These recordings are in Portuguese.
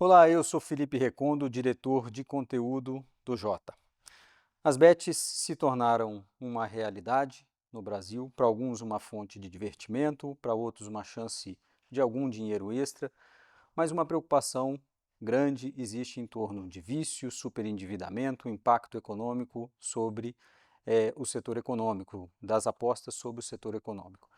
Olá, eu sou Felipe Recondo, diretor de conteúdo do Jota. As bets se tornaram uma realidade no Brasil, para alguns uma fonte de divertimento, para outros uma chance de algum dinheiro extra, mas uma preocupação grande existe em torno de vício, superendividamento, impacto econômico sobre o setor econômico, das apostas sobre o setor econômico.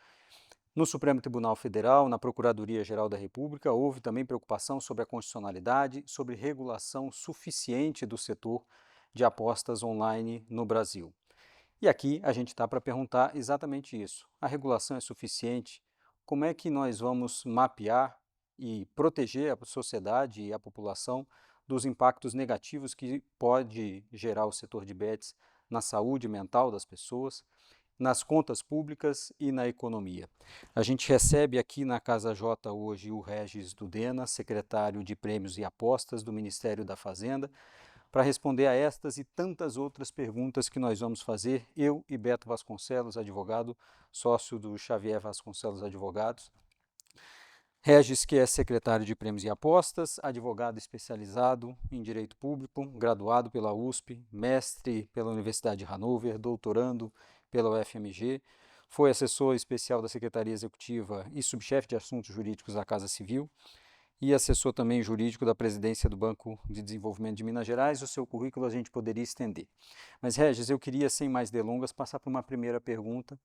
No Supremo Tribunal Federal, na Procuradoria-Geral da República, houve também preocupação sobre a constitucionalidade, sobre regulação suficiente do setor de apostas online no Brasil. E aqui a gente está para perguntar exatamente isso. A regulação é suficiente? Como é que nós vamos mapear e proteger a sociedade e a população dos impactos negativos que pode gerar o setor de bets na saúde mental das pessoas, nas contas públicas e na economia? A gente recebe aqui na Casa J hoje o Regis Dudena, secretário de Prêmios e Apostas do Ministério da Fazenda, para responder a estas e tantas outras perguntas que nós vamos fazer, eu e Beto Vasconcelos, advogado, sócio do Xavier Vasconcelos Advogados. Regis, que é secretário de Prêmios e Apostas, advogado especializado em Direito Público, graduado pela USP, mestre pela Universidade de Hannover, doutorando pela UFMG, foi assessor especial da Secretaria Executiva e subchefe de Assuntos Jurídicos da Casa Civil e assessor também jurídico da presidência do Banco de Desenvolvimento de Minas Gerais. O seu currículo a gente poderia estender. Mas, Regis, eu queria, sem mais delongas, passar por uma primeira pergunta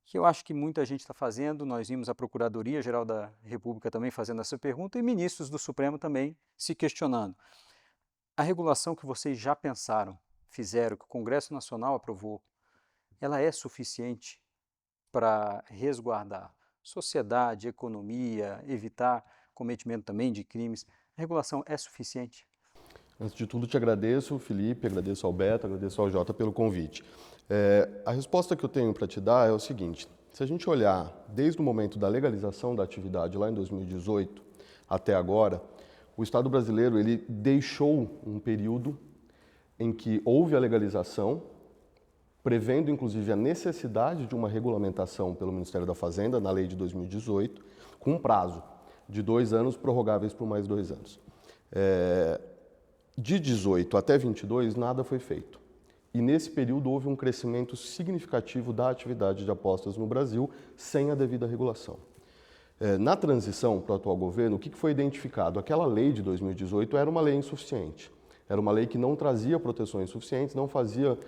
que eu acho que muita gente está fazendo. Nós vimos a Procuradoria-Geral da República também fazendo essa pergunta e ministros do Supremo também se questionando. A regulação que vocês já pensaram, fizeram, que o Congresso Nacional aprovou, ela é suficiente para resguardar sociedade, economia, evitar cometimento também de crimes? A regulação é suficiente? Antes de tudo, te agradeço, Felipe, agradeço ao Beto, agradeço ao Jota pelo convite. A resposta que eu tenho para te dar é o seguinte: se a gente olhar desde o momento da legalização da atividade lá em 2018 até agora, o Estado brasileiro ele deixou um período em que houve a legalização, prevendo inclusive a necessidade de uma regulamentação pelo Ministério da Fazenda na lei de 2018, com um prazo de 2 anos prorrogáveis por mais 2 anos. De 18 até 22, nada foi feito. E nesse período houve um crescimento significativo da atividade de apostas no Brasil sem a devida regulação. Na transição para o atual governo, o que foi identificado? Aquela lei de 2018 era uma lei insuficiente. Era uma lei que não trazia proteções suficientes, não fazia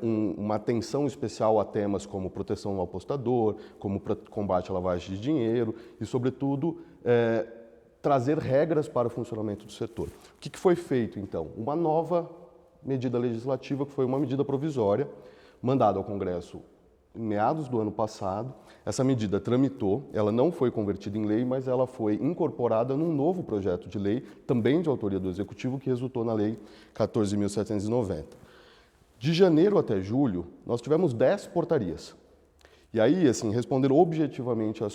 uma atenção especial a temas como proteção ao apostador, como combate à lavagem de dinheiro e, sobretudo, trazer regras para o funcionamento do setor. O que foi feito, então? Uma nova medida legislativa, que foi uma medida provisória, mandada ao Congresso em meados do ano passado. Essa medida tramitou, ela não foi convertida em lei, mas ela foi incorporada num novo projeto de lei, também de autoria do Executivo, que resultou na Lei 14.790. De janeiro até julho, nós tivemos 10 portarias. E aí, assim, respondendo objetivamente a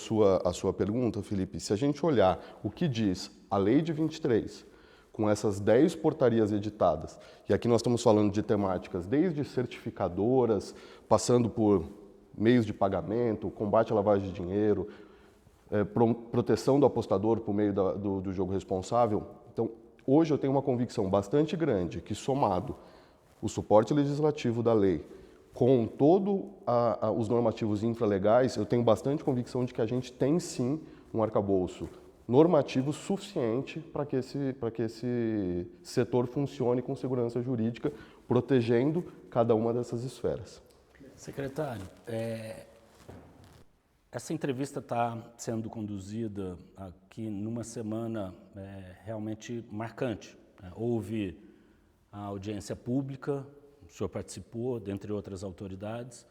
sua pergunta, Felipe, se a gente olhar o que diz a Lei de 23, com essas 10 portarias editadas, e aqui nós estamos falando de temáticas desde certificadoras, passando por meios de pagamento, combate à lavagem de dinheiro, proteção do apostador por meio do jogo responsável. Então, hoje eu tenho uma convicção bastante grande que, somado o suporte legislativo da lei, com todos os normativos infralegais, eu tenho bastante convicção de que a gente tem sim um arcabouço normativo suficiente para que esse setor funcione com segurança jurídica, protegendo cada uma dessas esferas. Secretário, essa entrevista está sendo conduzida aqui numa semana realmente marcante. Houve a audiência pública, o senhor participou, dentre outras autoridades,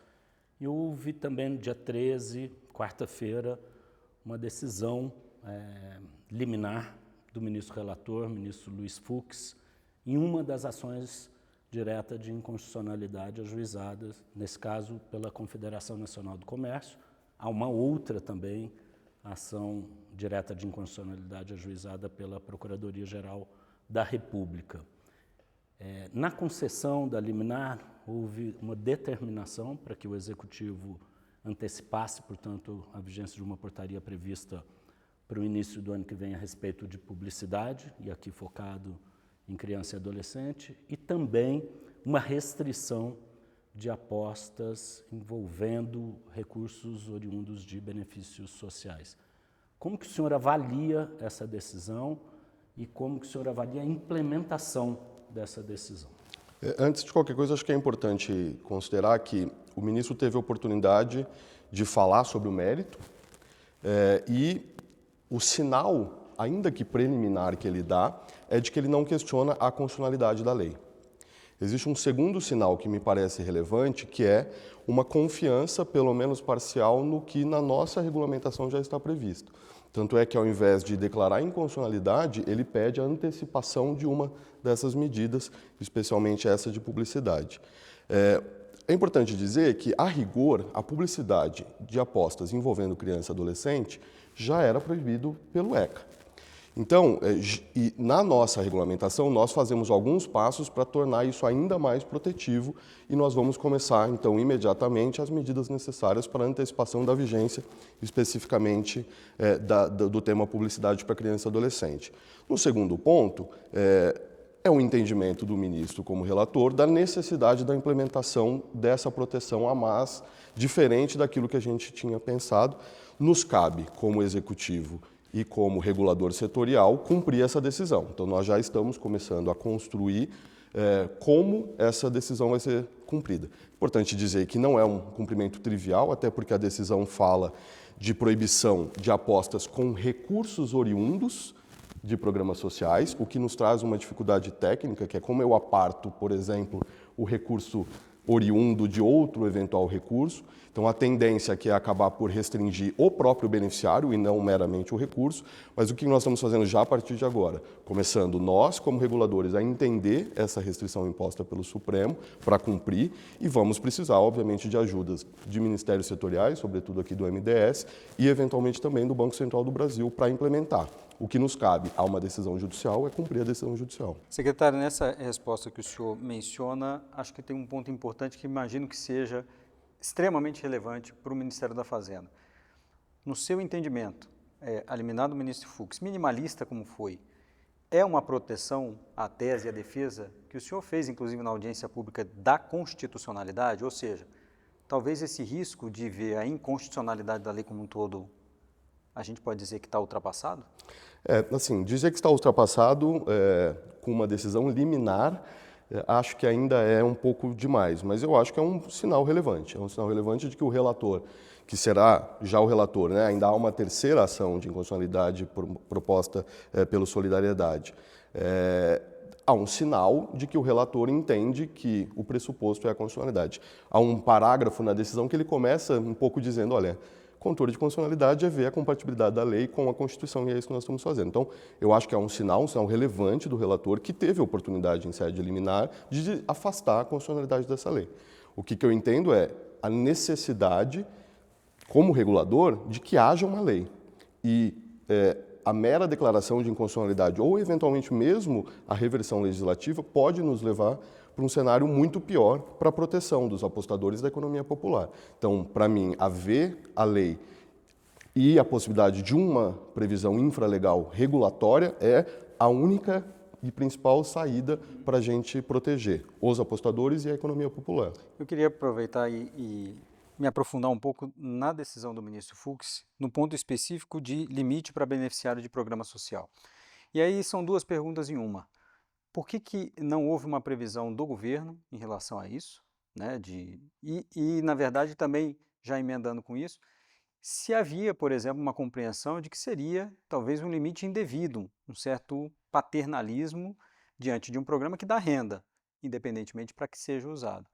e houve também, no dia 13, quarta-feira, uma decisão liminar do ministro relator, ministro Luiz Fux, em uma das ações direta de inconstitucionalidade ajuizadas, nesse caso pela Confederação Nacional do Comércio. Há uma outra também ação direta de inconstitucionalidade ajuizada pela Procuradoria-Geral da República. Na concessão da liminar, houve uma determinação para que o Executivo antecipasse, portanto, a vigência de uma portaria prevista para o início do ano que vem a respeito de publicidade, e aqui focado em criança e adolescente, e também uma restrição de apostas envolvendo recursos oriundos de benefícios sociais. Como que o senhor avalia essa decisão e como que o senhor avalia a implementação dessa decisão? Antes de qualquer coisa, acho que é importante considerar que o ministro teve a oportunidade de falar sobre o mérito e o sinal, ainda que preliminar, que ele dá é de que ele não questiona a constitucionalidade da lei. Existe um segundo sinal que me parece relevante, que é uma confiança, pelo menos parcial, no que na nossa regulamentação já está previsto. Tanto é que, ao invés de declarar inconstitucionalidade, ele pede a antecipação de uma dessas medidas, especialmente essa de publicidade. É importante dizer que, a rigor, a publicidade de apostas envolvendo criança e adolescente já era proibido pelo ECA. Então, e na nossa regulamentação, nós fazemos alguns passos para tornar isso ainda mais protetivo e nós vamos começar, então, imediatamente as medidas necessárias para a antecipação da vigência, especificamente do tema publicidade para criança e adolescente. No segundo ponto, é um entendimento do ministro como relator da necessidade da implementação dessa proteção a mais, diferente daquilo que a gente tinha pensado. Nos cabe, como executivo e como regulador setorial, cumprir essa decisão. Então, nós já estamos começando a construir como essa decisão vai ser cumprida. Importante dizer que não é um cumprimento trivial, até porque a decisão fala de proibição de apostas com recursos oriundos de programas sociais, o que nos traz uma dificuldade técnica, que é como eu aparto, por exemplo, o recurso oriundo de outro eventual recurso. Então, a tendência aqui é acabar por restringir o próprio beneficiário e não meramente o recurso, mas o que nós estamos fazendo já a partir de agora? Começando nós, como reguladores, a entender essa restrição imposta pelo Supremo para cumprir e vamos precisar, obviamente, de ajudas de ministérios setoriais, sobretudo aqui do MDS, e eventualmente também do Banco Central do Brasil para implementar. O que nos cabe a uma decisão judicial é cumprir a decisão judicial. Secretário, nessa resposta que o senhor menciona, acho que tem um ponto importante que imagino que seja extremamente relevante para o Ministério da Fazenda. No seu entendimento, a liminar do ministro Fux, minimalista como foi, é uma proteção à tese e à defesa que o senhor fez, inclusive na audiência pública, da constitucionalidade? Ou seja, talvez esse risco de ver a inconstitucionalidade da lei como um todo, a gente pode dizer que está ultrapassado? Assim, dizer que está ultrapassado com uma decisão liminar, acho que ainda é um pouco demais, mas eu acho que é um sinal relevante. É um sinal relevante de que o relator, que será já o relator, né, ainda há uma terceira ação de inconstitucionalidade proposta pelo Solidariedade. Há um sinal de que o relator entende que o pressuposto é a constitucionalidade. Há um parágrafo na decisão que ele começa um pouco dizendo, olha, controle de constitucionalidade é ver a compatibilidade da lei com a Constituição e é isso que nós estamos fazendo. Então, eu acho que é um sinal relevante do relator que teve a oportunidade em sede liminar de afastar a constitucionalidade dessa lei. O que eu entendo é a necessidade, como regulador, de que haja uma lei. E a mera declaração de inconstitucionalidade ou, eventualmente, mesmo a reversão legislativa pode nos levar para um cenário muito pior para a proteção dos apostadores da economia popular. Então, para mim, haver a lei e a possibilidade de uma previsão infralegal regulatória é a única e principal saída para a gente proteger os apostadores e a economia popular. Eu queria aproveitar e me aprofundar um pouco na decisão do ministro Fux, no ponto específico de limite para beneficiário de programa social. E aí são duas perguntas em uma. Por que não houve uma previsão do governo em relação a isso? Né, na verdade, também, já emendando com isso, se havia, por exemplo, uma compreensão de que seria talvez um limite indevido, um certo paternalismo diante de um programa que dá renda, independentemente para que seja usado.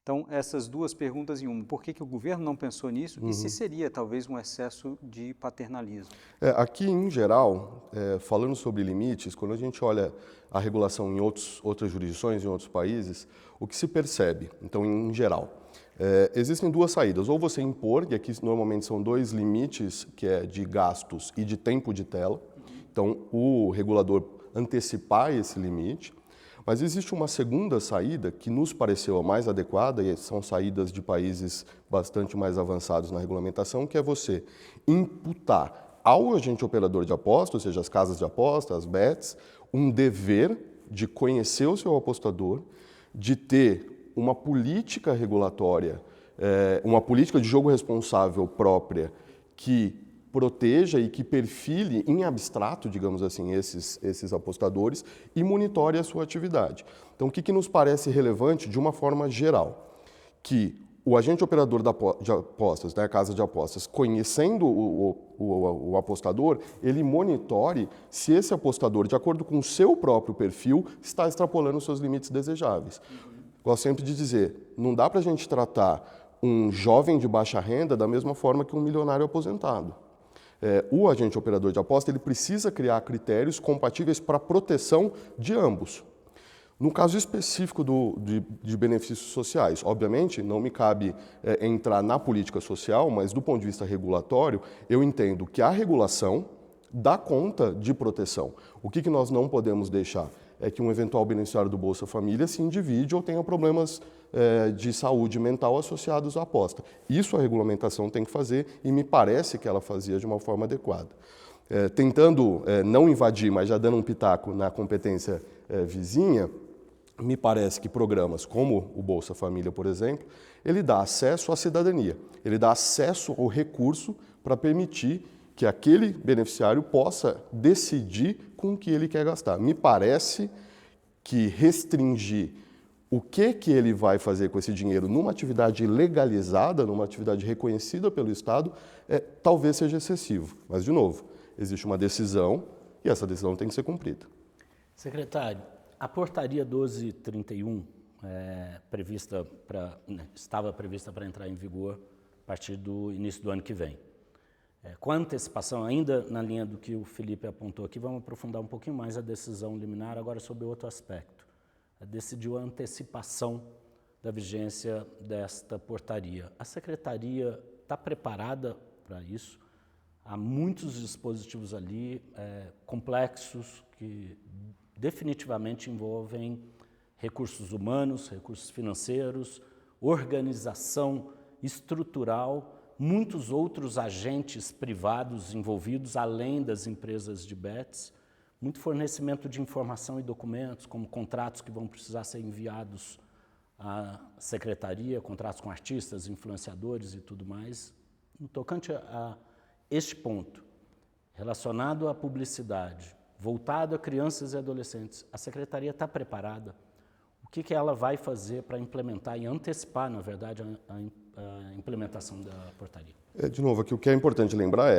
Então, essas duas perguntas em uma. Por que o governo não pensou nisso? E se seria, talvez, um excesso de paternalismo? Aqui, em geral, falando sobre limites, quando a gente olha a regulação em outras jurisdições, em outros países, o que se percebe, então, em geral, existem duas saídas. Ou você impor, e aqui normalmente são dois limites, que é de gastos e de tempo de tela. Então, o regulador antecipar esse limite. Mas existe uma segunda saída que nos pareceu a mais adequada, e são saídas de países bastante mais avançados na regulamentação, que é você imputar ao agente operador de aposta, ou seja, as casas de aposta, as bets, um dever de conhecer o seu apostador, de ter uma política regulatória, uma política de jogo responsável própria que proteja e que perfile em abstrato, digamos assim, esses apostadores e monitore a sua atividade. Então, o que nos parece relevante de uma forma geral? Que o agente operador de apostas, né, a casa de apostas, conhecendo o apostador, ele monitore se esse apostador, de acordo com o seu próprio perfil, está extrapolando os seus limites desejáveis. Gosto sempre de dizer, não dá para a gente tratar um jovem de baixa renda da mesma forma que um milionário aposentado. O agente operador de aposta ele precisa criar critérios compatíveis para a proteção de ambos. No caso específico de benefícios sociais, obviamente, não me cabe entrar na política social, mas do ponto de vista regulatório, eu entendo que a regulação dá conta de proteção. O que nós não podemos deixar é que um eventual beneficiário do Bolsa Família se endivide ou tenha problemas de saúde mental associados à aposta. Isso a regulamentação tem que fazer e me parece que ela fazia de uma forma adequada. Tentando não invadir, mas já dando um pitaco na competência vizinha, me parece que programas como o Bolsa Família, por exemplo, ele dá acesso à cidadania, ele dá acesso ao recurso para permitir que aquele beneficiário possa decidir com o que ele quer gastar. Me parece que restringir o que ele vai fazer com esse dinheiro numa atividade legalizada, numa atividade reconhecida pelo Estado, talvez seja excessivo. Mas, de novo, existe uma decisão e essa decisão tem que ser cumprida. Secretário, a portaria 1231 estava prevista para entrar em vigor a partir do início do ano que vem. Com a antecipação, ainda na linha do que o Felipe apontou aqui, vamos aprofundar um pouquinho mais a decisão liminar, agora sobre outro aspecto. Decidiu a antecipação da vigência desta portaria. A Secretaria está preparada para isso? Há muitos dispositivos ali complexos que definitivamente envolvem recursos humanos, recursos financeiros, organização estrutural, muitos outros agentes privados envolvidos, além das empresas de bets, muito fornecimento de informação e documentos, como contratos que vão precisar ser enviados à secretaria, contratos com artistas, influenciadores e tudo mais. No tocante a este ponto, relacionado à publicidade, voltado a crianças e adolescentes, a secretaria está preparada? O que ela vai fazer para implementar e antecipar, na verdade, a implementação da portaria? De novo, aqui o que é importante lembrar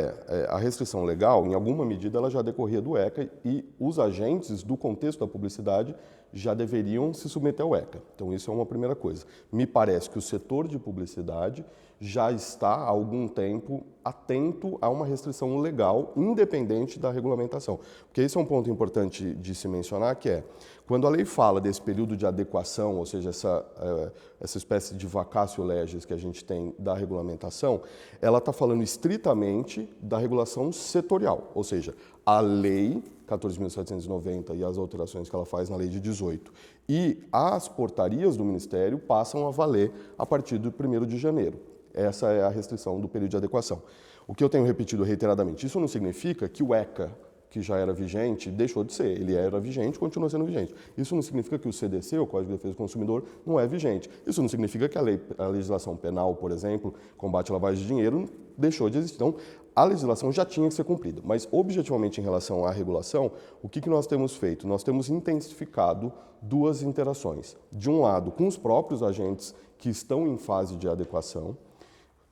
a restrição legal, em alguma medida, ela já decorria do ECA e os agentes do contexto da publicidade já deveriam se submeter ao ECA. Então, isso é uma primeira coisa. Me parece que o setor de publicidade já está, há algum tempo, atento a uma restrição legal, independente da regulamentação. Porque esse é um ponto importante de se mencionar, que é, quando a lei fala desse período de adequação, ou seja, essa espécie de vacatio legis que a gente tem da regulamentação, ela está falando estritamente da regulação setorial, ou seja, a lei 14.790 e as alterações que ela faz na lei de 18. E as portarias do Ministério passam a valer a partir do 1º de janeiro. Essa é a restrição do período de adequação. O que eu tenho repetido reiteradamente, isso não significa que o ECA, que já era vigente, deixou de ser. Ele era vigente, continua sendo vigente. Isso não significa que o CDC, o Código de Defesa do Consumidor, não é vigente. Isso não significa que a legislação penal, por exemplo, combate à lavagem de dinheiro, deixou de existir. Então, a legislação já tinha que ser cumprida. Mas, objetivamente, em relação à regulação, o que nós temos feito? Nós temos intensificado duas interações. De um lado, com os próprios agentes que estão em fase de adequação,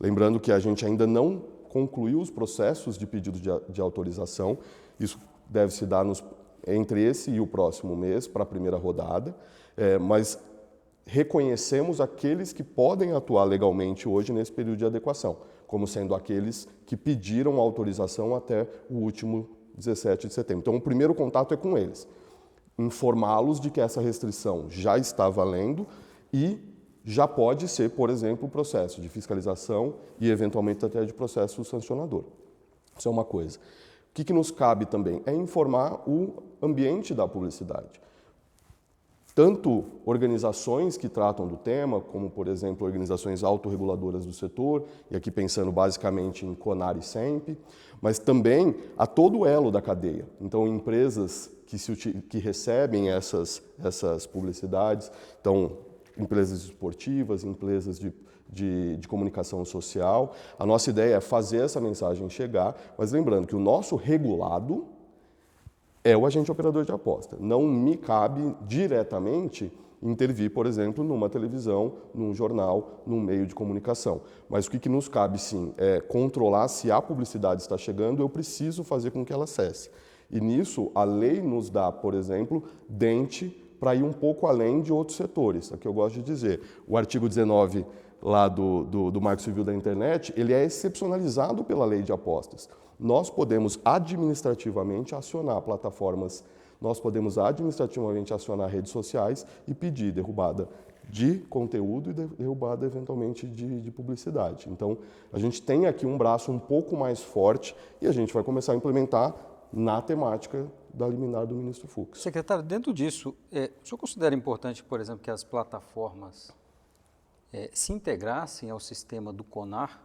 lembrando que a gente ainda não concluiu os processos de pedido de autorização. Isso deve se dar entre esse e o próximo mês, para a primeira rodada, mas reconhecemos aqueles que podem atuar legalmente hoje nesse período de adequação, como sendo aqueles que pediram autorização até o último 17 de setembro. Então, o primeiro contato é com eles, informá-los de que essa restrição já está valendo e já pode ser, por exemplo, o processo de fiscalização e, eventualmente, até de processo sancionador. Isso é uma coisa. O que nos cabe também é informar o ambiente da publicidade. tanto organizações que tratam do tema, como, por exemplo, organizações autorreguladoras do setor, e aqui pensando basicamente em CONAR e SEMP, mas também a todo o elo da cadeia. Então, empresas que recebem essas publicidades, então, empresas esportivas, empresas de comunicação social. A nossa ideia é fazer essa mensagem chegar, mas lembrando que o nosso regulado é o agente operador de aposta. Não me cabe diretamente intervir, por exemplo, numa televisão, num jornal, num meio de comunicação. Mas o que nos cabe, sim, é controlar se a publicidade está chegando, eu preciso fazer com que ela cesse. E nisso, a lei nos dá, por exemplo, dente para ir um pouco além de outros setores. Aqui eu gosto de dizer, o artigo 19 lá do Marco Civil da Internet, ele é excepcionalizado pela lei de apostas. Nós podemos administrativamente acionar plataformas, nós podemos administrativamente acionar redes sociais e pedir derrubada de conteúdo e derrubada eventualmente de publicidade. Então, a gente tem aqui um braço um pouco mais forte e a gente vai começar a implementar na temática da liminar do ministro Fux. Secretário, dentro disso, o senhor considera importante, por exemplo, que as plataformas se integrassem ao sistema do CONAR,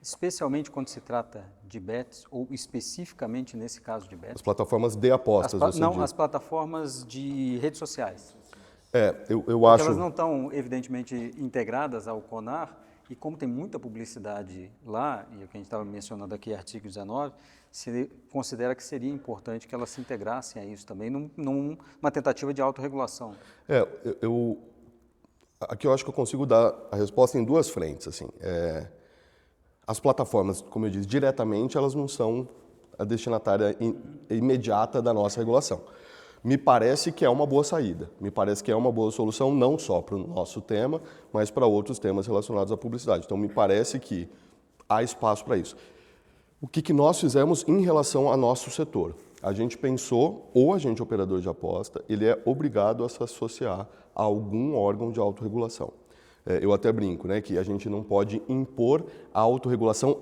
especialmente quando se trata de bets, ou especificamente nesse caso de bets? As plataformas de apostas, você Não, diz. as plataformas de redes sociais. Eu acho... Elas não estão, evidentemente, integradas ao CONAR, e como tem muita publicidade lá, e o que a gente estava mencionando aqui, artigo 19, se considera que seria importante que elas se integrassem a isso também, numa tentativa de autorregulação. Aqui eu acho que eu consigo dar a resposta em duas frentes. Assim. As plataformas, como eu disse, diretamente, elas não são a destinatária imediata da nossa regulação. Me parece que é uma boa saída, me parece que é uma boa solução não só para o nosso tema, mas para outros temas relacionados à publicidade. Então, me parece que há espaço para isso. O que nós fizemos em relação ao nosso setor? A gente pensou, o agente operador de aposta, ele é obrigado a se associar a algum órgão de autorregulação. Eu até brinco, né, que a gente não pode impor a autorregulação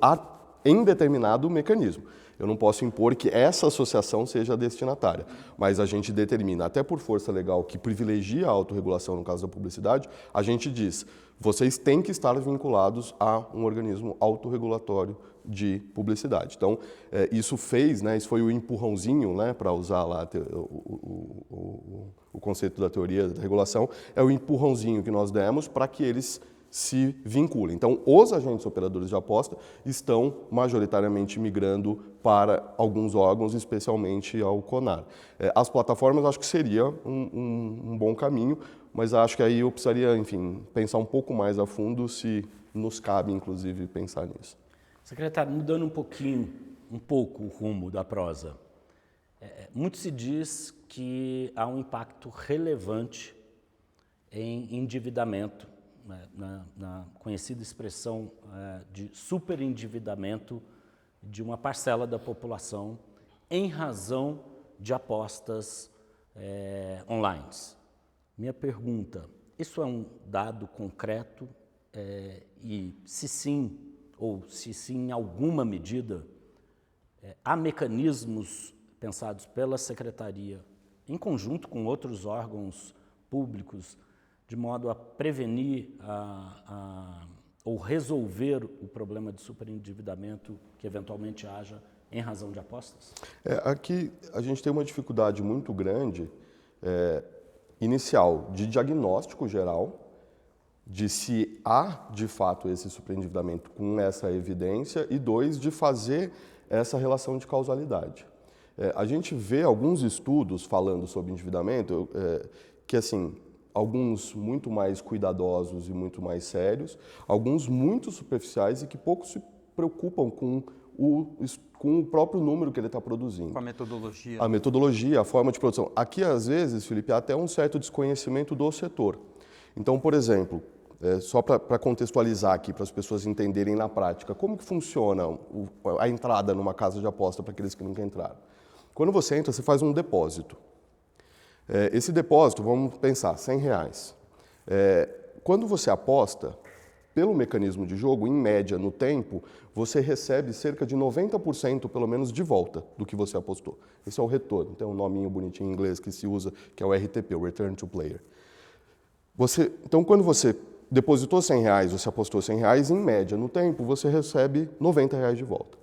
em determinado mecanismo. Eu não posso impor que essa associação seja destinatária, mas a gente determina, até por força legal que privilegia a autorregulação no caso da publicidade, a gente diz, vocês têm que estar vinculados a um organismo autorregulatório de publicidade. Então, isso fez, né, isso foi o empurrãozinho, né, para usar lá o conceito da teoria da regulação, é o empurrãozinho que nós demos para que eles se vinculem. Então, os agentes operadores de aposta estão majoritariamente migrando para alguns órgãos, especialmente ao CONAR. As plataformas, acho que seria um bom caminho, mas acho que aí eu precisaria, enfim, pensar um pouco mais a fundo se nos cabe, inclusive, pensar nisso. Secretário, mudando um pouco o rumo da prosa, muito se diz que há um impacto relevante em endividamento, na conhecida expressão de superendividamento de uma parcela da população em razão de apostas online. Minha pergunta, isso é um dado concreto e se sim, ou se sim em alguma medida, há mecanismos pensados pela Secretaria, em conjunto com outros órgãos públicos, de modo a prevenir ou resolver o problema de superendividamento que eventualmente haja em razão de apostas? Aqui a gente tem uma dificuldade muito grande, inicial, de diagnóstico geral, de se há de fato esse superendividamento com essa evidência, e dois, de fazer essa relação de causalidade. A gente vê alguns estudos falando sobre endividamento que, assim, alguns muito mais cuidadosos e muito mais sérios, alguns muito superficiais e que pouco se preocupam com o próprio número que ele está produzindo. Com a metodologia. A metodologia, a forma de produção. Aqui, às vezes, Felipe, há até um certo desconhecimento do setor. Então, por exemplo, só para contextualizar aqui, para as pessoas entenderem na prática, como que funciona a entrada numa casa de aposta para aqueles que nunca entraram. Quando você entra, você faz um depósito. Esse depósito, vamos pensar, R$100. Quando você aposta, pelo mecanismo de jogo, em média, no tempo, você recebe cerca de 90% pelo menos de volta do que você apostou. Esse é o retorno. Tem um nominho bonitinho em inglês que se usa, que é o RTP, o Return to Player. Então, quando você depositou R$100, você apostou R$100, em média, no tempo, você recebe R$90 de volta.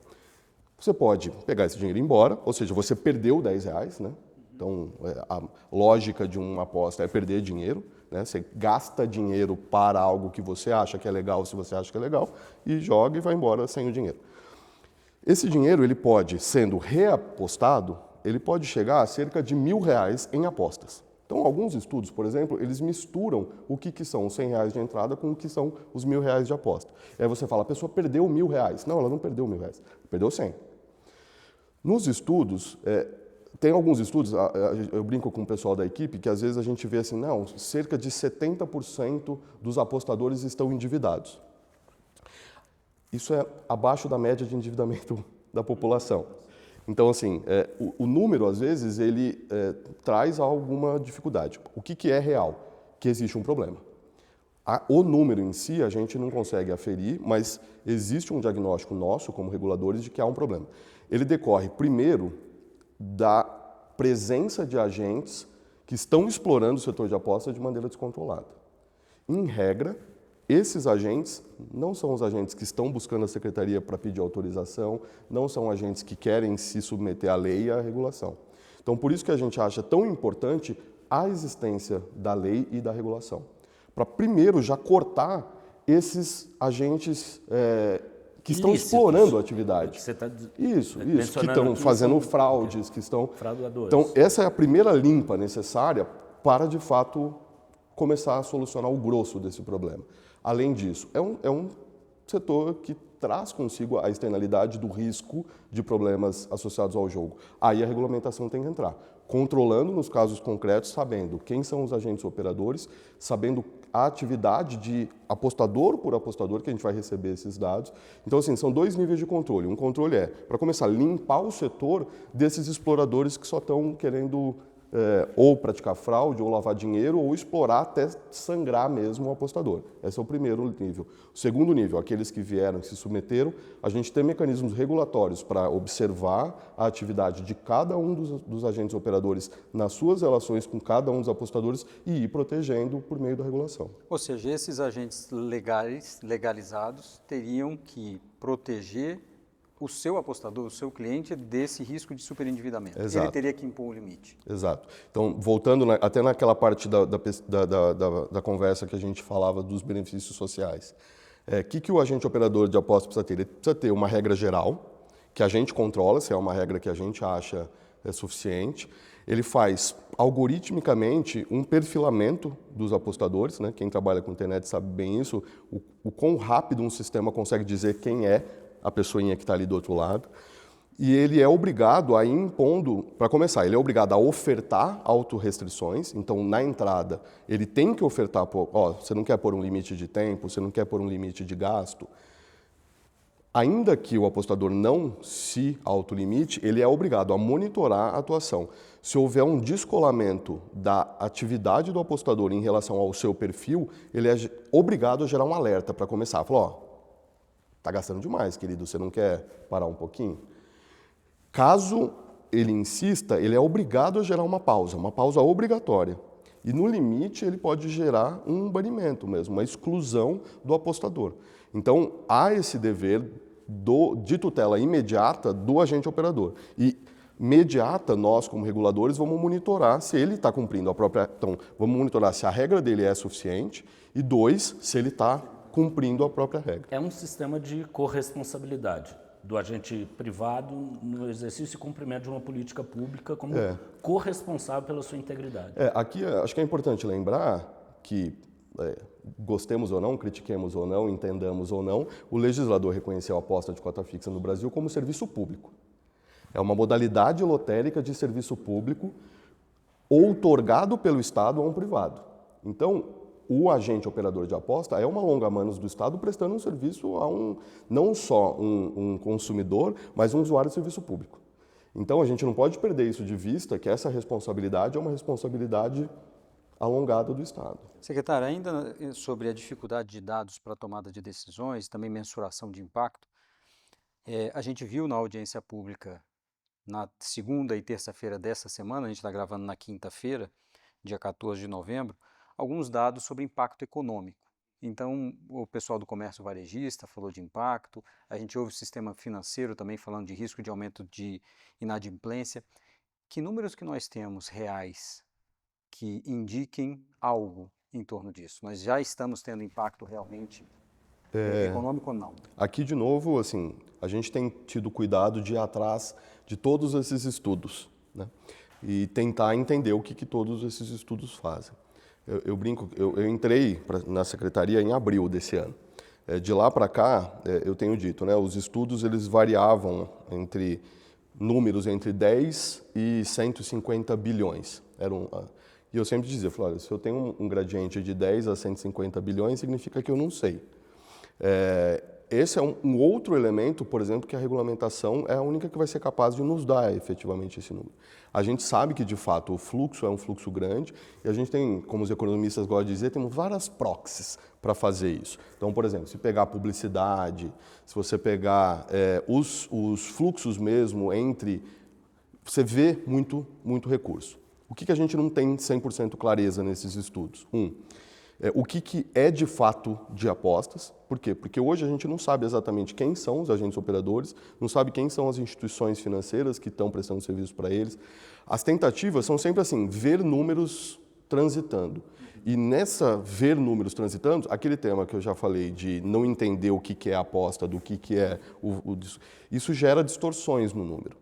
Você pode pegar esse dinheiro e ir embora, ou seja, você perdeu R$10, né? Então, a lógica de uma aposta é perder dinheiro, né? Você gasta dinheiro para algo que você acha que é legal, se você acha que é legal, e joga e vai embora sem o dinheiro. Esse dinheiro, ele pode, sendo reapostado, ele pode chegar a cerca de R$1.000 em apostas. Então, alguns estudos, por exemplo, eles misturam o que são os R$100 de entrada com o que são os R$1.000 de aposta. E aí você fala, a pessoa perdeu R$1.000. Não, ela não perdeu R$1.000, perdeu 100. Nos estudos, tem alguns estudos, eu brinco com o pessoal da equipe, que às vezes a gente vê assim, não, cerca de 70% dos apostadores estão endividados. Isso é abaixo da média de endividamento da população. Então, assim, o número, às vezes, ele traz alguma dificuldade. O que é real? Que existe um problema. O número em si a gente não consegue aferir, mas existe um diagnóstico nosso, como reguladores, de que há um problema. Ele decorre, primeiro, da presença de agentes que estão explorando o setor de aposta de maneira descontrolada. Em regra, esses agentes não são os agentes que estão buscando a secretaria para pedir autorização, não são agentes que querem se submeter à lei e à regulação. Então, por isso que a gente acha tão importante a existência da lei e da regulação. Para, primeiro, já cortar esses agentes que estão explorando a atividade. Você está Isso, que estão fazendo fraudes, que estão... fraudadores. Então, essa é a primeira limpa necessária para, de fato, começar a solucionar o grosso desse problema. Além disso, é um setor que traz consigo a externalidade do risco de problemas associados ao jogo. Aí a regulamentação tem que entrar, controlando nos casos concretos, sabendo quem são os agentes operadores, sabendo a atividade de apostador por apostador, que a gente vai receber esses dados. Então, assim, são dois níveis de controle. Um controle é, para começar, limpar o setor desses exploradores que só estão querendo ou praticar fraude, ou lavar dinheiro, ou explorar até sangrar mesmo o apostador. Esse é o primeiro nível. O segundo nível, aqueles que vieram, que se submeteram, a gente tem mecanismos regulatórios para observar a atividade de cada um dos agentes operadores nas suas relações com cada um dos apostadores e ir protegendo por meio da regulação. Ou seja, esses agentes legalizados teriam que proteger o seu apostador, o seu cliente, desse risco de superendividamento. Exato. Ele teria que impor um limite. Exato. Então, voltando até naquela parte da conversa que a gente falava dos benefícios sociais. Que o agente operador de aposta precisa ter? Ele precisa ter uma regra geral, que a gente controla, se é uma regra que a gente acha suficiente. Ele faz, algoritmicamente, um perfilamento dos apostadores, né? Quem trabalha com internet sabe bem isso, o quão rápido um sistema consegue dizer quem é a pessoinha que está ali do outro lado, e ele é obrigado a ir impondo, para começar, ele é obrigado a ofertar autorrestrições, então na entrada ele tem que ofertar, você não quer pôr um limite de tempo, você não quer pôr um limite de gasto, ainda que o apostador não se autolimite, ele é obrigado a monitorar a atuação. Se houver um descolamento da atividade do apostador em relação ao seu perfil, ele é obrigado a gerar um alerta para começar, falar, está gastando demais, querido, você não quer parar um pouquinho? Caso ele insista, ele é obrigado a gerar uma pausa obrigatória. E no limite ele pode gerar um banimento mesmo, uma exclusão do apostador. Então há esse dever de tutela imediata do agente operador. E imediata, nós como reguladores vamos monitorar se ele está cumprindo a própria... Então, vamos monitorar se a regra dele é suficiente e, dois, se ele está cumprindo a própria regra. É um sistema de corresponsabilidade do agente privado no exercício e cumprimento de uma política pública como corresponsável pela sua integridade. Aqui acho que é importante lembrar que, gostemos ou não, critiquemos ou não, entendamos ou não, o legislador reconheceu a aposta de cota fixa no Brasil como serviço público. É uma modalidade lotérica de serviço público outorgado pelo Estado a um privado. Então, o agente operador de aposta é uma longa-manos do Estado prestando um serviço a não só um consumidor, mas um usuário de serviço público. Então, a gente não pode perder isso de vista, que essa responsabilidade é uma responsabilidade alongada do Estado. Secretário, ainda sobre a dificuldade de dados para tomada de decisões, também mensuração de impacto, a gente viu na audiência pública na segunda e terça-feira dessa semana, a gente está gravando na quinta-feira, dia 14 de novembro, alguns dados sobre impacto econômico. Então, o pessoal do comércio varejista falou de impacto, a gente ouve o sistema financeiro também falando de risco de aumento de inadimplência. Que números que nós temos reais que indiquem algo em torno disso? Nós já estamos tendo impacto realmente econômico ou não? Aqui, de novo, assim, a gente tem tido cuidado de ir atrás de todos esses estudos, né? E tentar entender o que todos esses estudos fazem. Eu brinco, eu entrei na secretaria em abril desse ano. De lá para cá, eu tenho dito, né, os estudos eles variavam entre números entre 10 e 150 bilhões. E eu sempre dizia, olha, se eu tenho um gradiente de 10 a 150 bilhões, significa que eu não sei. Esse é um outro elemento, por exemplo, que a regulamentação é a única que vai ser capaz de nos dar efetivamente esse número. A gente sabe que, de fato, o fluxo é um fluxo grande e a gente tem, como os economistas gostam de dizer, temos várias proxies para fazer isso. Então, por exemplo, se pegar a publicidade, se você pegar os fluxos mesmo entre... Você vê muito recurso. O que a gente não tem 100% clareza nesses estudos? O que é de fato de apostas. Por quê? Porque hoje a gente não sabe exatamente quem são os agentes operadores, não sabe quem são as instituições financeiras que estão prestando serviço para eles. As tentativas são sempre assim, ver números transitando. E nessa ver números transitando, aquele tema que eu já falei de não entender o que é a aposta, do que é isso gera distorções no número.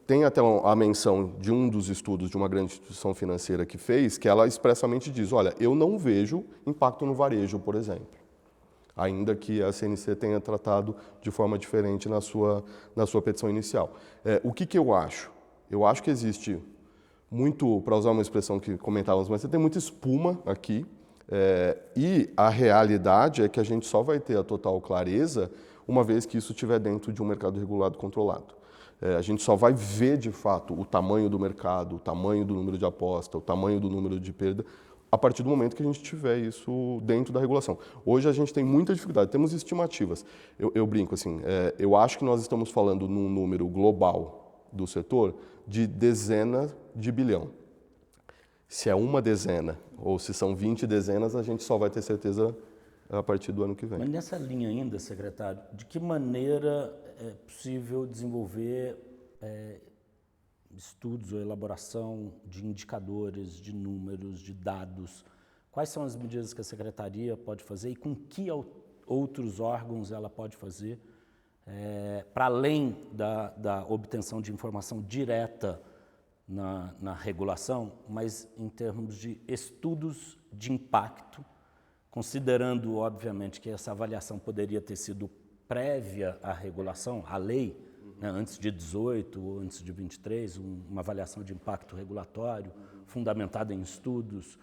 Tem até a menção de um dos estudos de uma grande instituição financeira que fez, que ela expressamente diz, olha, eu não vejo impacto no varejo, por exemplo, ainda que a CNC tenha tratado de forma diferente na sua petição inicial. O que eu acho? Eu acho que existe muito, para usar uma expressão que comentávamos, mas você tem muita espuma aqui, e a realidade é que a gente só vai ter a total clareza uma vez que isso estiver dentro de um mercado regulado e controlado. A gente só vai ver, de fato, o tamanho do mercado, o tamanho do número de aposta, o tamanho do número de perda, a partir do momento que a gente tiver isso dentro da regulação. Hoje a gente tem muita dificuldade, temos estimativas. Eu brinco assim, eu acho que nós estamos falando num número global do setor de dezenas de bilhão. Se é uma dezena ou se são 20 dezenas, a gente só vai ter certeza a partir do ano que vem. Mas nessa linha ainda, secretário, de que maneira é possível desenvolver estudos ou elaboração de indicadores, de números, de dados? Quais são as medidas que a Secretaria pode fazer e com que outros órgãos ela pode fazer para além da obtenção de informação direta na regulação, mas em termos de estudos de impacto, considerando, obviamente, que essa avaliação poderia ter sido prévia à regulação, à lei, né, antes de 18 ou antes de 23, uma avaliação de impacto regulatório fundamentada em estudos.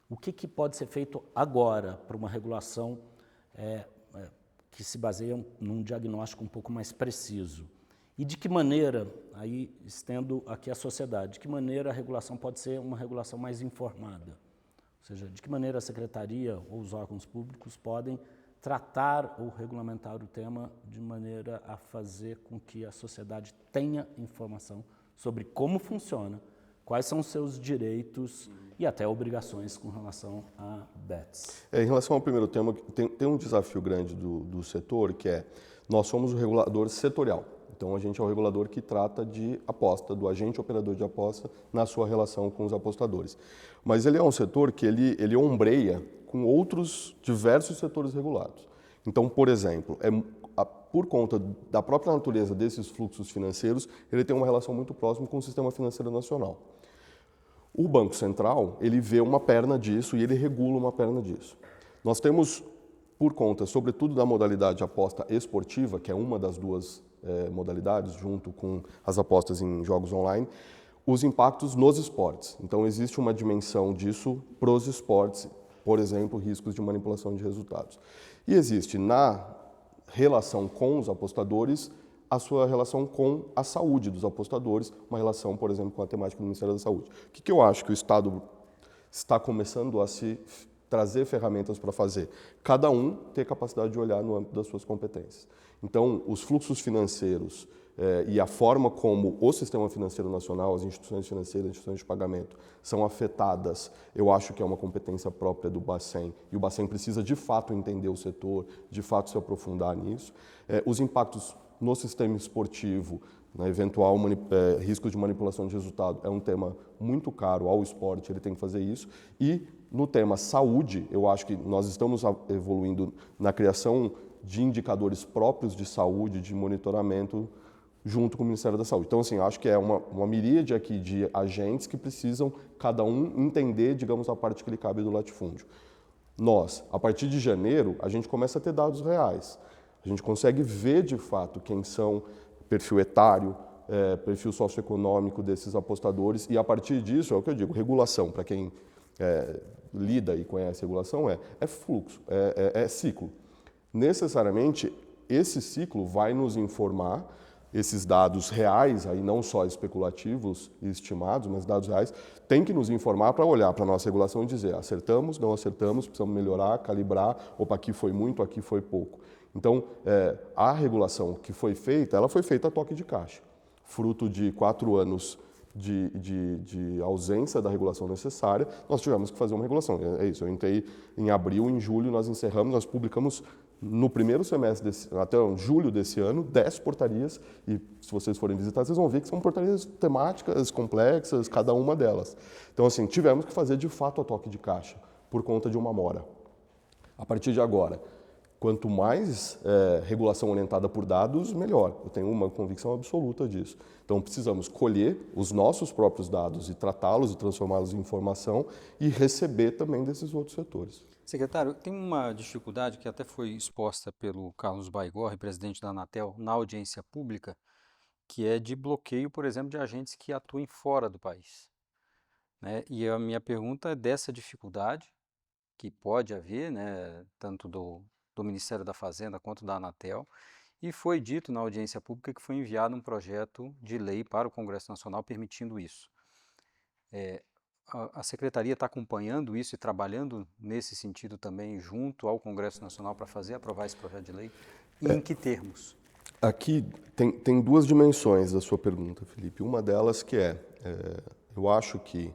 O que pode ser feito agora para uma regulação que se baseia num diagnóstico um pouco mais preciso? E de que maneira, aí estendo aqui a sociedade, de que maneira a regulação pode ser uma regulação mais informada? Ou seja, de que maneira a Secretaria ou os órgãos públicos podem tratar ou regulamentar o tema de maneira a fazer com que a sociedade tenha informação sobre como funciona, quais são os seus direitos e até obrigações com relação a BETS. Em relação ao primeiro tema, tem um desafio grande do setor, que é, nós somos o regulador setorial. Então, a gente é o regulador que trata de aposta, do agente operador de aposta na sua relação com os apostadores. Mas ele é um setor que ele ombreia com outros diversos setores regulados. Então, por exemplo, por conta da própria natureza desses fluxos financeiros, ele tem uma relação muito próxima com o sistema financeiro nacional. O Banco Central, ele vê uma perna disso e ele regula uma perna disso. Nós temos, por conta, sobretudo da modalidade aposta esportiva, que é uma das duas modalidades, junto com as apostas em jogos online, os impactos nos esportes. Então, existe uma dimensão disso para os esportes, por exemplo, riscos de manipulação de resultados. E existe, na relação com os apostadores, a sua relação com a saúde dos apostadores, uma relação, por exemplo, com a temática do Ministério da Saúde. O que eu acho que o Estado está começando a se trazer ferramentas para fazer? Cada um ter capacidade de olhar no âmbito das suas competências. Então, os fluxos financeiros e a forma como o sistema financeiro nacional, as instituições financeiras, as instituições de pagamento são afetadas, eu acho que é uma competência própria do Bacen, e o Bacen precisa de fato entender o setor, de fato se aprofundar nisso. Os impactos no sistema esportivo, na eventual risco de manipulação de resultado, é um tema muito caro ao esporte, ele tem que fazer isso. E no tema saúde, eu acho que nós estamos evoluindo na criação de indicadores próprios de saúde, de monitoramento, junto com o Ministério da Saúde. Então, assim, acho que é uma miríade aqui de agentes que precisam, cada um, entender, digamos, a parte que lhe cabe do latifúndio. Nós, a partir de janeiro, a gente começa a ter dados reais. A gente consegue ver, de fato, quem são perfil etário, perfil socioeconômico desses apostadores, e a partir disso, é o que eu digo, regulação, para quem lida e conhece regulação, é fluxo, é ciclo. Necessariamente, esse ciclo vai nos informar esses dados reais, aí não só especulativos e estimados, mas dados reais, tem que nos informar para olhar para a nossa regulação e dizer acertamos, não acertamos, precisamos melhorar, calibrar, opa, aqui foi muito, aqui foi pouco. Então, a regulação que foi feita, ela foi feita a toque de caixa, fruto de 4 anos de ausência da regulação necessária, nós tivemos que fazer uma regulação. É isso, eu entrei em abril, em julho nós encerramos, nós publicamos no primeiro semestre, até julho desse ano, 10 portarias, e se vocês forem visitar, vocês vão ver que são portarias temáticas, complexas, cada uma delas. Então, assim, tivemos que fazer de fato a toque de caixa, por conta de uma mora. A partir de agora, quanto mais regulação orientada por dados, melhor. Eu tenho uma convicção absoluta disso. Então, precisamos colher os nossos próprios dados e tratá-los e transformá-los em informação e receber também desses outros setores. Secretário, tem uma dificuldade que até foi exposta pelo Carlos Baigorre, presidente da Anatel, na audiência pública, que é de bloqueio, por exemplo, de agentes que atuem fora do país, né? E a minha pergunta é dessa dificuldade que pode haver, né, tanto do Ministério da Fazenda quanto da Anatel, e foi dito na audiência pública que foi enviado um projeto de lei para o Congresso Nacional permitindo isso. A Secretaria está acompanhando isso e trabalhando nesse sentido também junto ao Congresso Nacional para aprovar esse projeto de lei? E em que termos? Aqui tem 2 dimensões da sua pergunta, Felipe. Uma delas que eu acho que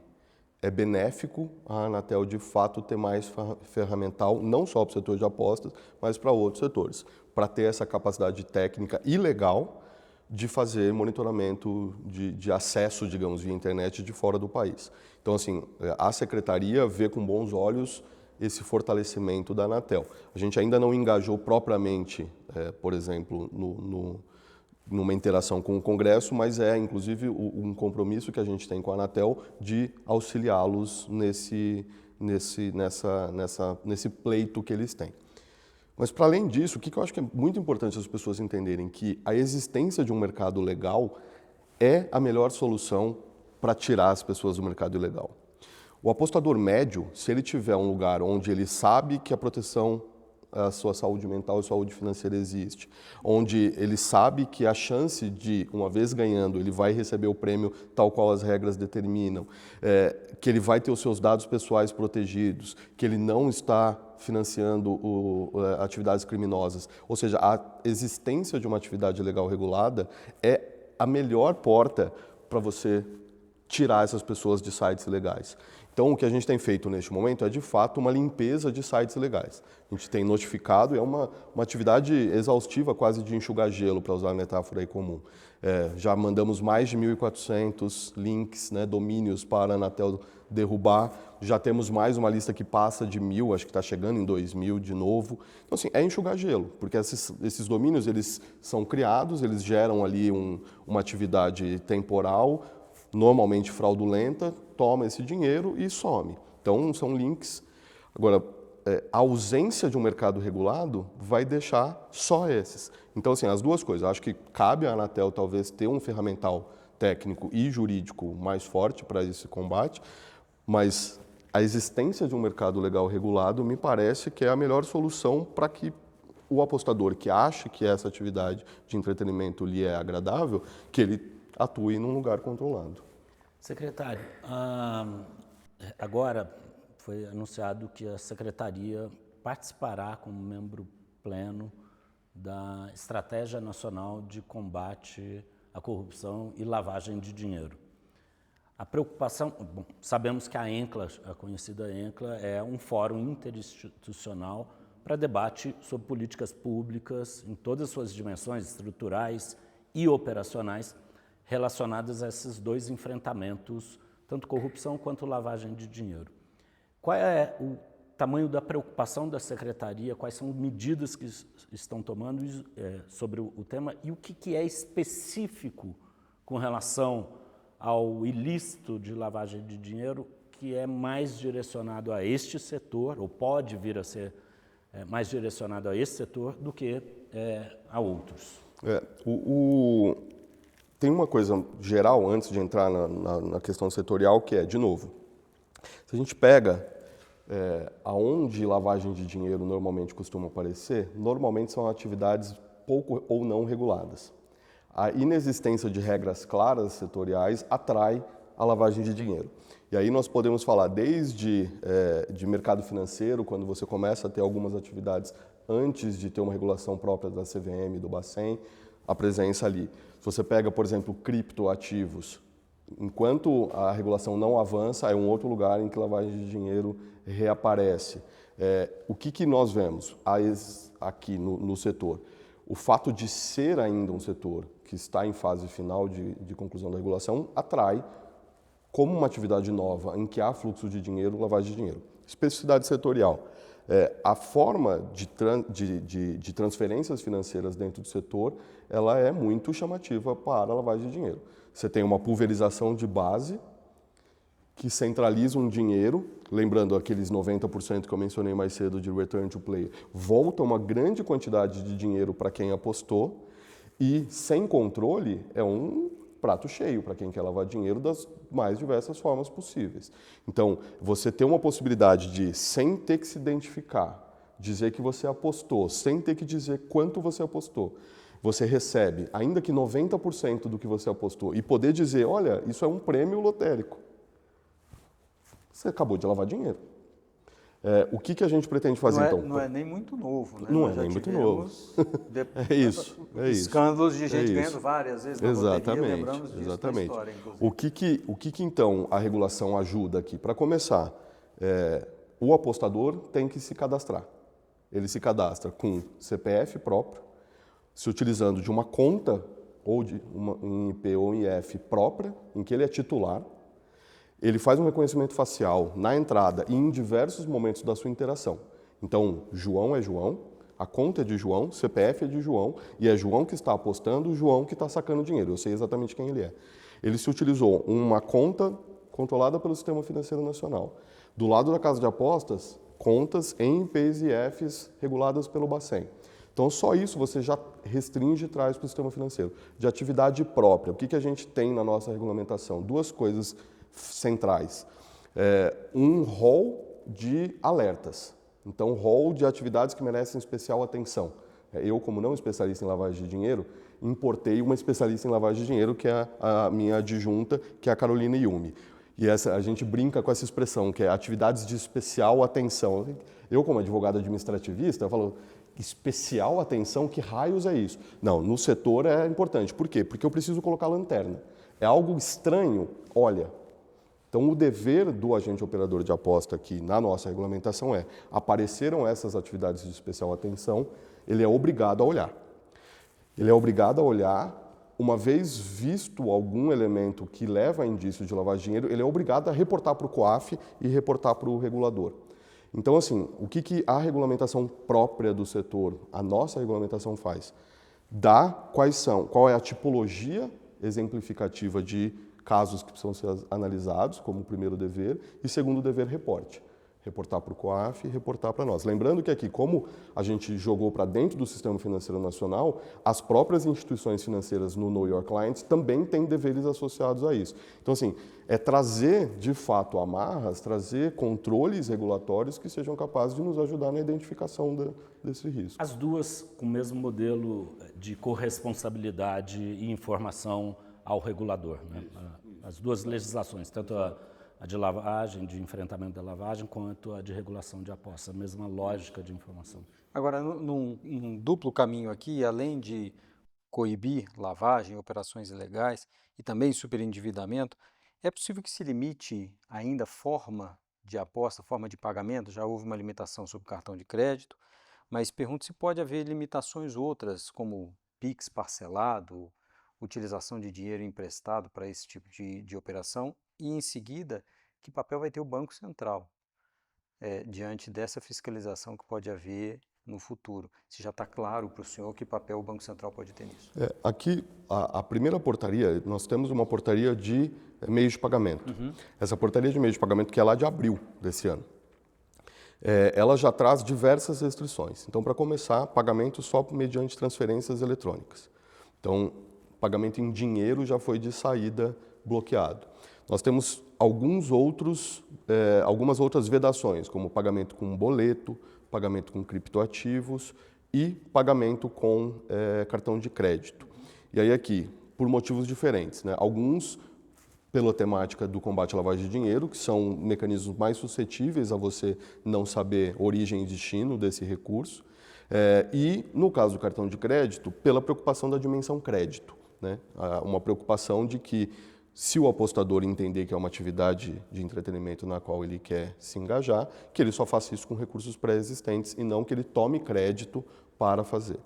é benéfico a Anatel, de fato, ter mais ferramental, não só para o setor de apostas, mas para outros setores, para ter essa capacidade técnica e legal de fazer monitoramento de acesso, digamos, via internet de fora do país. Então, assim, a Secretaria vê com bons olhos esse fortalecimento da Anatel. A gente ainda não engajou propriamente, por exemplo, numa interação com o Congresso, mas inclusive, um compromisso que a gente tem com a Anatel de auxiliá-los nesse pleito que eles têm. Mas, para além disso, o que eu acho que é muito importante as pessoas entenderem que a existência de um mercado legal é a melhor solução para tirar as pessoas do mercado ilegal. O apostador médio, se ele tiver um lugar onde ele sabe que a proteção à sua saúde mental e saúde financeira existe, onde ele sabe que a chance de, uma vez ganhando, ele vai receber o prêmio tal qual as regras determinam, que ele vai ter os seus dados pessoais protegidos, que ele não está financiando atividades criminosas, ou seja, a existência de uma atividade legal regulada é a melhor porta para você tirar essas pessoas de sites ilegais. Então, o que a gente tem feito neste momento é, de fato, uma limpeza de sites ilegais. A gente tem notificado, é uma atividade exaustiva, quase de enxugar gelo, para usar a metáfora aí comum. Já mandamos mais de 1.400 links, né, domínios para a Anatel derrubar. Já temos mais uma lista que passa de 1.000, acho que está chegando em 2.000 de novo. Então, assim, é enxugar gelo, porque esses domínios, eles são criados, eles geram ali uma atividade temporal, normalmente fraudulenta, toma esse dinheiro e some. Então, são links. Agora, a ausência de um mercado regulado vai deixar só esses. Então, assim, as duas coisas. Acho que cabe à Anatel, talvez, ter um ferramental técnico e jurídico mais forte para esse combate, mas a existência de um mercado legal regulado me parece que é a melhor solução para que o apostador que acha que essa atividade de entretenimento lhe é agradável, que ele atue num lugar controlado. Secretário, agora foi anunciado que a Secretaria participará como membro pleno da Estratégia Nacional de Combate à Corrupção e Lavagem de Dinheiro. A preocupação, bom, sabemos que a ENCLA, a conhecida ENCLA, é um fórum interinstitucional para debate sobre políticas públicas em todas as suas dimensões estruturais e operacionais relacionadas a esses dois enfrentamentos, tanto corrupção quanto lavagem de dinheiro. Qual é o tamanho da preocupação da Secretaria, quais são as medidas que estão tomando sobre o tema e o que é específico com relação ao ilícito de lavagem de dinheiro que é mais direcionado a este setor, ou pode vir a ser mais direcionado a esse setor do que a outros? Tem uma coisa geral, antes de entrar na questão setorial, que é, de novo, se a gente pega aonde lavagem de dinheiro normalmente costuma aparecer, normalmente são atividades pouco ou não reguladas. A inexistência de regras claras setoriais atrai a lavagem de dinheiro. E aí nós podemos falar desde de mercado financeiro, quando você começa a ter algumas atividades antes de ter uma regulação própria da CVM, do Bacen, a presença ali. Se você pega, por exemplo, criptoativos, enquanto a regulação não avança, é um outro lugar em que lavagem de dinheiro reaparece. O que nós vemos aqui no setor? O fato de ser ainda um setor que está em fase final de conclusão da regulação atrai, como uma atividade nova em que há fluxo de dinheiro, lavagem de dinheiro. Especificidade setorial. A forma de transferências financeiras dentro do setor, ela é muito chamativa para a lavagem de dinheiro. Você tem uma pulverização de base que centraliza um dinheiro, lembrando aqueles 90% que eu mencionei mais cedo de return to play, volta uma grande quantidade de dinheiro para quem apostou e, sem controle, é um prato cheio para quem quer lavar dinheiro das mais diversas formas possíveis. Então, você ter uma possibilidade de, sem ter que se identificar, dizer que você apostou, sem ter que dizer quanto você apostou, você recebe, ainda que 90% do que você apostou, e poder dizer, olha, isso é um prêmio lotérico. Você acabou de lavar dinheiro. O que a gente pretende fazer, então? Não é nem muito novo, né? Não é nem muito novo. É isso. Escândalos de gente ganhando várias vezes na loteria, lembramos disso exatamente. da história, inclusive. O que então a regulação ajuda aqui? Para começar, o apostador tem que se cadastrar. Ele se cadastra com CPF próprio, se utilizando de uma conta ou de um IP ou um IF própria, em que ele é titular. Ele faz um reconhecimento facial na entrada e em diversos momentos da sua interação. Então, João é João, a conta é de João, CPF é de João, e é João que está apostando, João que está sacando dinheiro. Eu sei exatamente quem ele é. Ele se utilizou uma conta controlada pelo Sistema Financeiro Nacional. Do lado da casa de apostas, contas em IPs e IFs reguladas pelo Bacen. Então, só isso você já restringe e traz para o sistema financeiro. De atividade própria, o que a gente tem na nossa regulamentação? Duas coisas centrais. Um rol de alertas. Então, rol de atividades que merecem especial atenção. Eu, como não especialista em lavagem de dinheiro, importei uma especialista em lavagem de dinheiro, que é a minha adjunta, que é a Carolina Yumi. E a gente brinca com essa expressão, que é atividades de especial atenção. Eu, como advogado administrativista, eu falo, especial atenção, que raios é isso? Não, no setor é importante. Por quê? Porque eu preciso colocar lanterna. É algo estranho? Olha. Então, o dever do agente operador de aposta aqui na nossa regulamentação apareceram essas atividades de especial atenção, ele é obrigado a olhar. Ele é obrigado a olhar, uma vez visto algum elemento que leva a indício de lavagem de dinheiro, ele é obrigado a reportar para o COAF e reportar para o regulador. Então, assim, o que a regulamentação própria do setor, a nossa regulamentação faz? Qual é a tipologia exemplificativa de casos que precisam ser analisados, como primeiro dever, e segundo dever, reporte. reportar para o COAF e reportar para nós. Lembrando que aqui, como a gente jogou para dentro do sistema financeiro nacional, as próprias instituições financeiras no Know Your Clients também têm deveres associados a isso. Então, assim, é trazer, de fato, amarras, trazer controles regulatórios que sejam capazes de nos ajudar na identificação desse risco. As duas com o mesmo modelo de corresponsabilidade e informação ao regulador, né? As duas legislações, tanto a de lavagem, de enfrentamento da lavagem, quanto a de regulação de apostas, a mesma lógica de informação. Agora, num duplo caminho aqui, além de coibir lavagem, operações ilegais e também superendividamento, é possível que se limite ainda a forma de aposta, forma de pagamento? Já houve uma limitação sobre cartão de crédito, mas pergunto se pode haver limitações outras, como PIX parcelado, utilização de dinheiro emprestado para esse tipo de operação, e em seguida, que papel vai ter o Banco Central diante dessa fiscalização que pode haver no futuro? Se já está claro para o senhor que papel o Banco Central pode ter nisso. Aqui, a primeira portaria, nós temos uma portaria de meios de pagamento. Essa portaria de meios de pagamento, que é lá de abril desse ano, ela já traz diversas restrições. Então, para começar, pagamento só mediante transferências eletrônicas. Então, pagamento em dinheiro já foi de saída bloqueado. Nós temos algumas outras vedações, como pagamento com boleto, pagamento com criptoativos e pagamento com cartão de crédito. E aí aqui, por motivos diferentes, né? Alguns pela temática do combate à lavagem de dinheiro, que são mecanismos mais suscetíveis a você não saber origem e destino desse recurso, e no caso do cartão de crédito, pela preocupação da dimensão crédito, né? Uma preocupação de que, se o apostador entender que é uma atividade de entretenimento na qual ele quer se engajar, que ele só faça isso com recursos pré-existentes e não que ele tome crédito para fazer.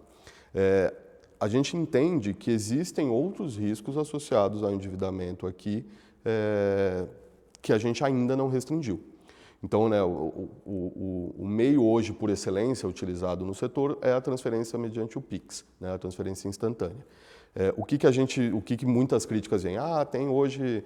A gente entende que existem outros riscos associados ao endividamento aqui que a gente ainda não restringiu. Então, né, o meio hoje por excelência utilizado no setor é a transferência mediante o PIX, né, a transferência instantânea. O que muitas críticas vêm? Tem hoje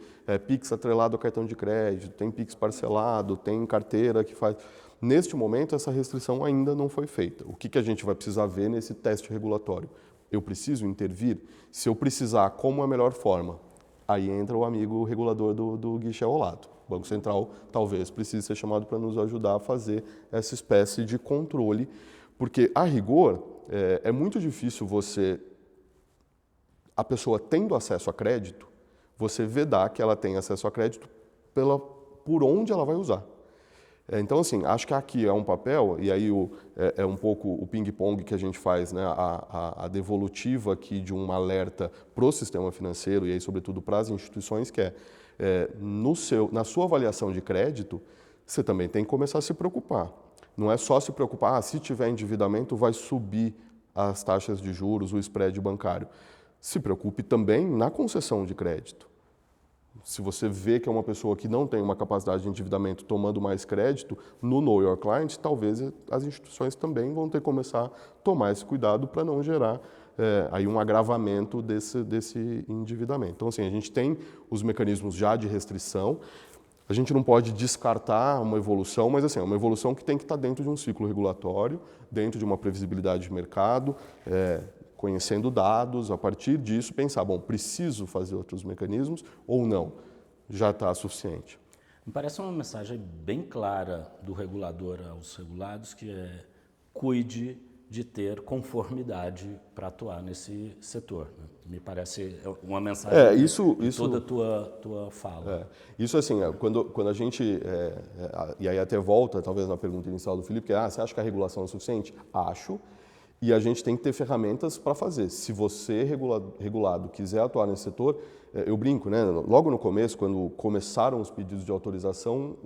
PIX atrelado ao cartão de crédito, tem PIX parcelado, tem carteira que faz... Neste momento, essa restrição ainda não foi feita. O que a gente vai precisar ver nesse teste regulatório? Eu preciso intervir? Se eu precisar, como é a melhor forma? Aí entra o amigo regulador do guichê ao lado. O Banco Central talvez precise ser chamado para nos ajudar a fazer essa espécie de controle, porque, a rigor, é muito difícil a pessoa tendo acesso a crédito, você vedar que ela tem acesso a crédito por onde ela vai usar. Então, assim, acho que aqui é um papel, e aí é um pouco o ping-pong que a gente faz, né, a devolutiva aqui de um alerta para o sistema financeiro e aí, sobretudo, para as instituições, que na sua avaliação de crédito, você também tem que começar a se preocupar. Não é só se preocupar, se tiver endividamento, vai subir as taxas de juros, o spread bancário. Se preocupe também na concessão de crédito. Se você vê que é uma pessoa que não tem uma capacidade de endividamento tomando mais crédito, no Know Your Client, talvez as instituições também vão ter que começar a tomar esse cuidado para não gerar aí um agravamento desse endividamento. Então, assim, a gente tem os mecanismos já de restrição, a gente não pode descartar uma evolução, mas assim, é uma evolução que tem que estar dentro de um ciclo regulatório, dentro de uma previsibilidade de mercado, conhecendo dados, a partir disso pensar, bom, preciso fazer outros mecanismos ou não? Já está suficiente. Me parece uma mensagem bem clara do regulador aos regulados, que cuide de ter conformidade para atuar nesse setor, né? Me parece uma mensagem de toda a tua fala. Isso assim, quando a gente, e aí até volta talvez na pergunta inicial do Felipe, que você acha que a regulação é suficiente? Acho. E a gente tem que ter ferramentas para fazer. Se você, regulado, quiser atuar nesse setor, eu brinco, né? Logo no começo, quando começaram os pedidos de autorização,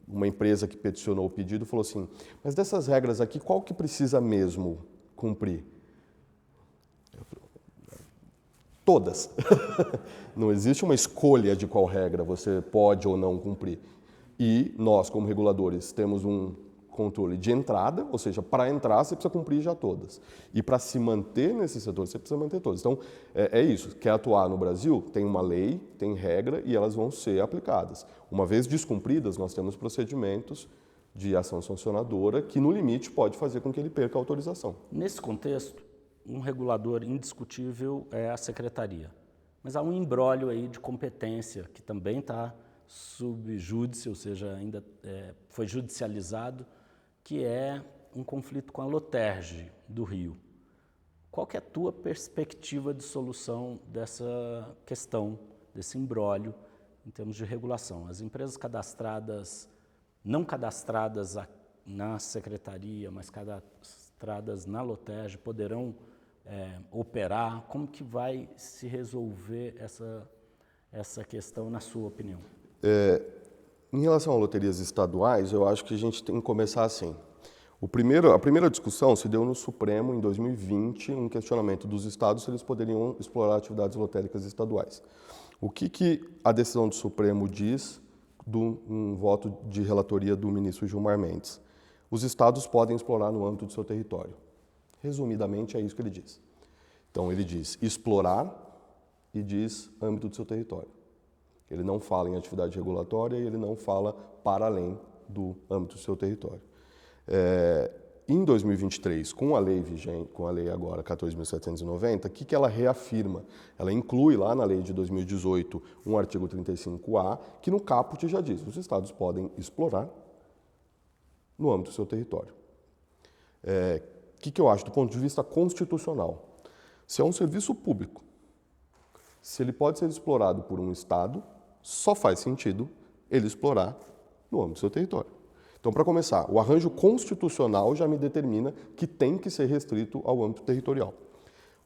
uma empresa que peticionou o pedido falou assim, mas dessas regras aqui, qual que precisa mesmo cumprir? Todas. Não existe uma escolha de qual regra você pode ou não cumprir. E nós, como reguladores, temos controle de entrada, ou seja, para entrar você precisa cumprir já todas. E para se manter nesse setor, você precisa manter todas. Então, é isso. Quer atuar no Brasil? Tem uma lei, tem regra e elas vão ser aplicadas. Uma vez descumpridas, nós temos procedimentos de ação sancionadora que, no limite, pode fazer com que ele perca a autorização. Nesse contexto, um regulador indiscutível é a secretaria. Mas há um imbróglio aí de competência que também está sub júdice, ou seja, ainda foi judicializado, que é um conflito com a Lotterge do Rio. Qual que é a tua perspectiva de solução dessa questão, desse imbróglio em termos de regulação? As empresas cadastradas, não cadastradas na secretaria, mas cadastradas na Lotterge, poderão operar? Como que vai se resolver essa questão, na sua opinião? Em relação a loterias estaduais, eu acho que a gente tem que começar assim. A primeira discussão se deu no Supremo em 2020, um questionamento dos estados se eles poderiam explorar atividades lotéricas estaduais. O que a decisão do Supremo diz um voto de relatoria do ministro Gilmar Mendes? Os estados podem explorar no âmbito do seu território. Resumidamente, é isso que ele diz. Então, ele diz explorar e diz âmbito do seu território. Ele não fala em atividade regulatória e ele não fala para além do âmbito do seu território. Em 2023, com a lei vigente, com a lei agora 14.790, o que ela reafirma? Ela inclui lá na lei de 2018 um artigo 35A, que no caput já diz, os estados podem explorar no âmbito do seu território. O que eu acho do ponto de vista constitucional? Se é um serviço público, se ele pode ser explorado por um estado, só faz sentido ele explorar no âmbito do seu território. Então, para começar, o arranjo constitucional já me determina que tem que ser restrito ao âmbito territorial.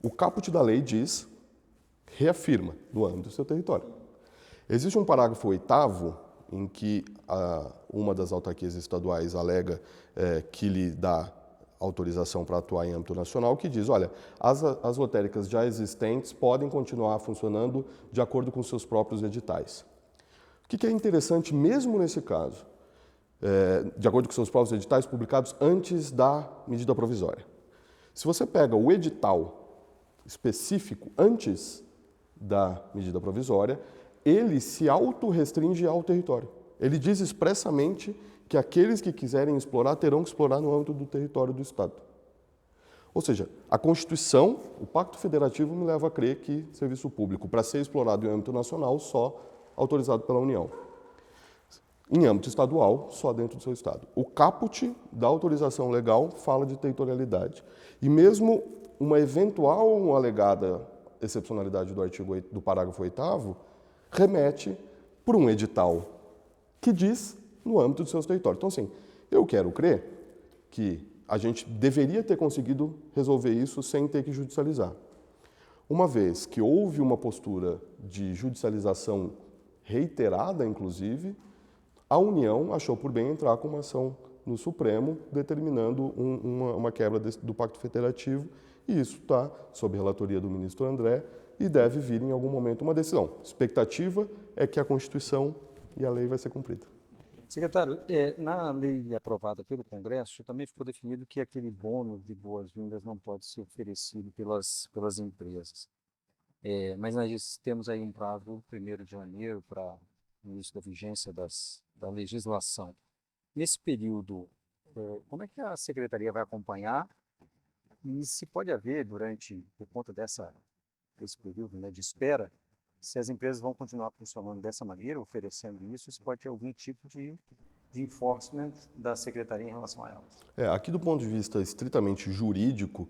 O caput da lei diz, reafirma, no âmbito do seu território. Existe um parágrafo 8º em que uma das autarquias estaduais alega que lhe dá autorização para atuar em âmbito nacional, que diz, olha, as lotéricas já existentes podem continuar funcionando de acordo com seus próprios editais. O que é interessante mesmo nesse caso? De acordo com seus próprios editais publicados antes da medida provisória. Se você pega o edital específico antes da medida provisória, ele se autorrestringe ao território. Ele diz expressamente que aqueles que quiserem explorar terão que explorar no âmbito do território do Estado. Ou seja, a Constituição, o Pacto Federativo me leva a crer que serviço público, para ser explorado em âmbito nacional, só autorizado pela União. Em âmbito estadual, só dentro do seu estado. O caput da autorização legal fala de territorialidade. E mesmo uma eventual ou alegada excepcionalidade do artigo 8, do parágrafo 8º remete por um edital que diz no âmbito dos seus territórios. Então, assim, eu quero crer que a gente deveria ter conseguido resolver isso sem ter que judicializar. Uma vez que houve uma postura de judicialização reiterada, inclusive, a União achou por bem entrar com uma ação no Supremo, determinando uma quebra do Pacto Federativo, e isso está sob relatoria do ministro André, e deve vir em algum momento uma decisão. A expectativa é que a Constituição e a lei vai ser cumprida. Secretário, na lei aprovada pelo Congresso, também ficou definido que aquele bônus de boas-vindas não pode ser oferecido pelas empresas. Mas nós temos aí um prazo, 1º de janeiro, para o início da vigência da legislação. Nesse período, como é que a Secretaria vai acompanhar e se pode haver, por conta desse período, né, de espera, se as empresas vão continuar funcionando dessa maneira, oferecendo isso, se pode ter algum tipo de enforcement da Secretaria em relação a elas? Aqui do ponto de vista estritamente jurídico,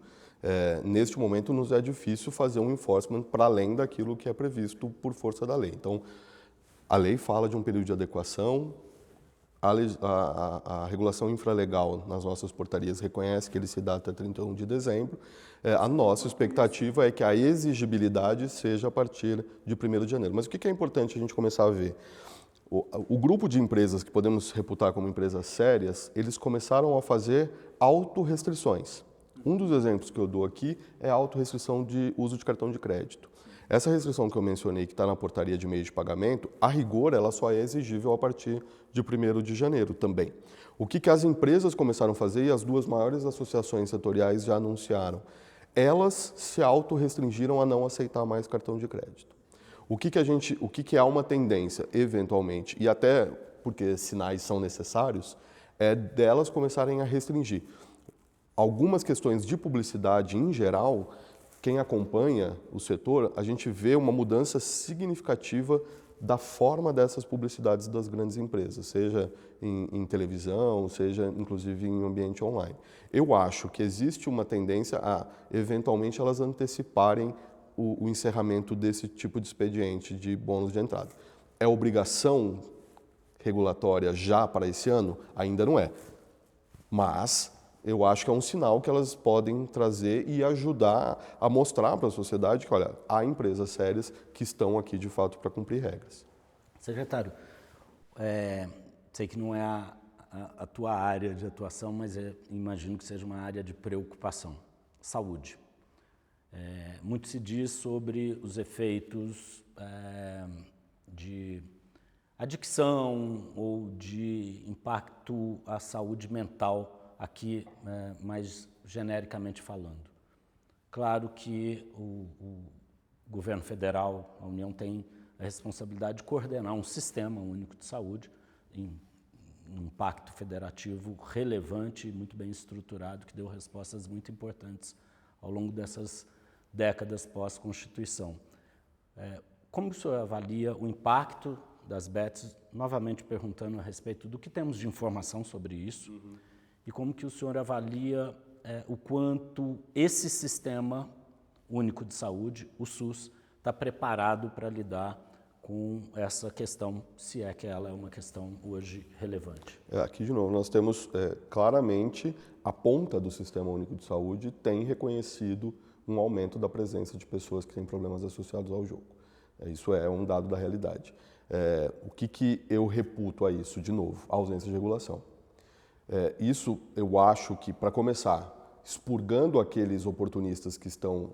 neste momento nos é difícil fazer um enforcement para além daquilo que é previsto por força da lei. Então, a lei fala de um período de adequação, a regulação infralegal nas nossas portarias reconhece que ele se dá até 31 de dezembro. A nossa expectativa é que a exigibilidade seja a partir de 1º de janeiro. Mas o que é importante a gente começar a ver? O grupo de empresas que podemos reputar como empresas sérias, eles começaram a fazer autorrestrições. Um dos exemplos que eu dou aqui é a autorrestrição de uso de cartão de crédito. Essa restrição que eu mencionei, que está na portaria de meio de pagamento, a rigor, ela só é exigível a partir de 1º de janeiro também. O que as empresas começaram a fazer, e as duas maiores associações setoriais já anunciaram, elas se autorrestringiram a não aceitar mais cartão de crédito. O que há uma tendência, eventualmente, e até porque sinais são necessários, é delas começarem a restringir. Algumas questões de publicidade em geral, quem acompanha o setor, a gente vê uma mudança significativa da forma dessas publicidades das grandes empresas, seja em televisão, seja inclusive em ambiente online. Eu acho que existe uma tendência a, eventualmente, elas anteciparem o encerramento desse tipo de expediente de bônus de entrada. É obrigação regulatória já para esse ano? Ainda não é. Mas eu acho que é um sinal que elas podem trazer e ajudar a mostrar para a sociedade que, olha, há empresas sérias que estão aqui de fato para cumprir regras. Secretário, sei que não é a tua área de atuação, mas imagino que seja uma área de preocupação. Saúde. Muito se diz sobre os efeitos de adicção ou de impacto à saúde mental, aqui mais genericamente falando. Claro que o governo federal, a União, tem a responsabilidade de coordenar um sistema único de saúde em um pacto federativo relevante e muito bem estruturado, que deu respostas muito importantes ao longo dessas décadas pós-Constituição. Como o senhor avalia o impacto das bets, novamente perguntando a respeito do que temos de informação sobre isso, e como que o senhor avalia o quanto esse sistema único de saúde, o SUS, está preparado para lidar com essa questão, se é que ela é uma questão hoje relevante? Aqui, de novo, nós temos claramente a ponta do Sistema Único de Saúde tem reconhecido um aumento da presença de pessoas que têm problemas associados ao jogo. Isso é um dado da realidade. O que eu reputo a isso? De novo, a ausência de regulação. Isso, eu acho que, para começar, expurgando aqueles oportunistas que estão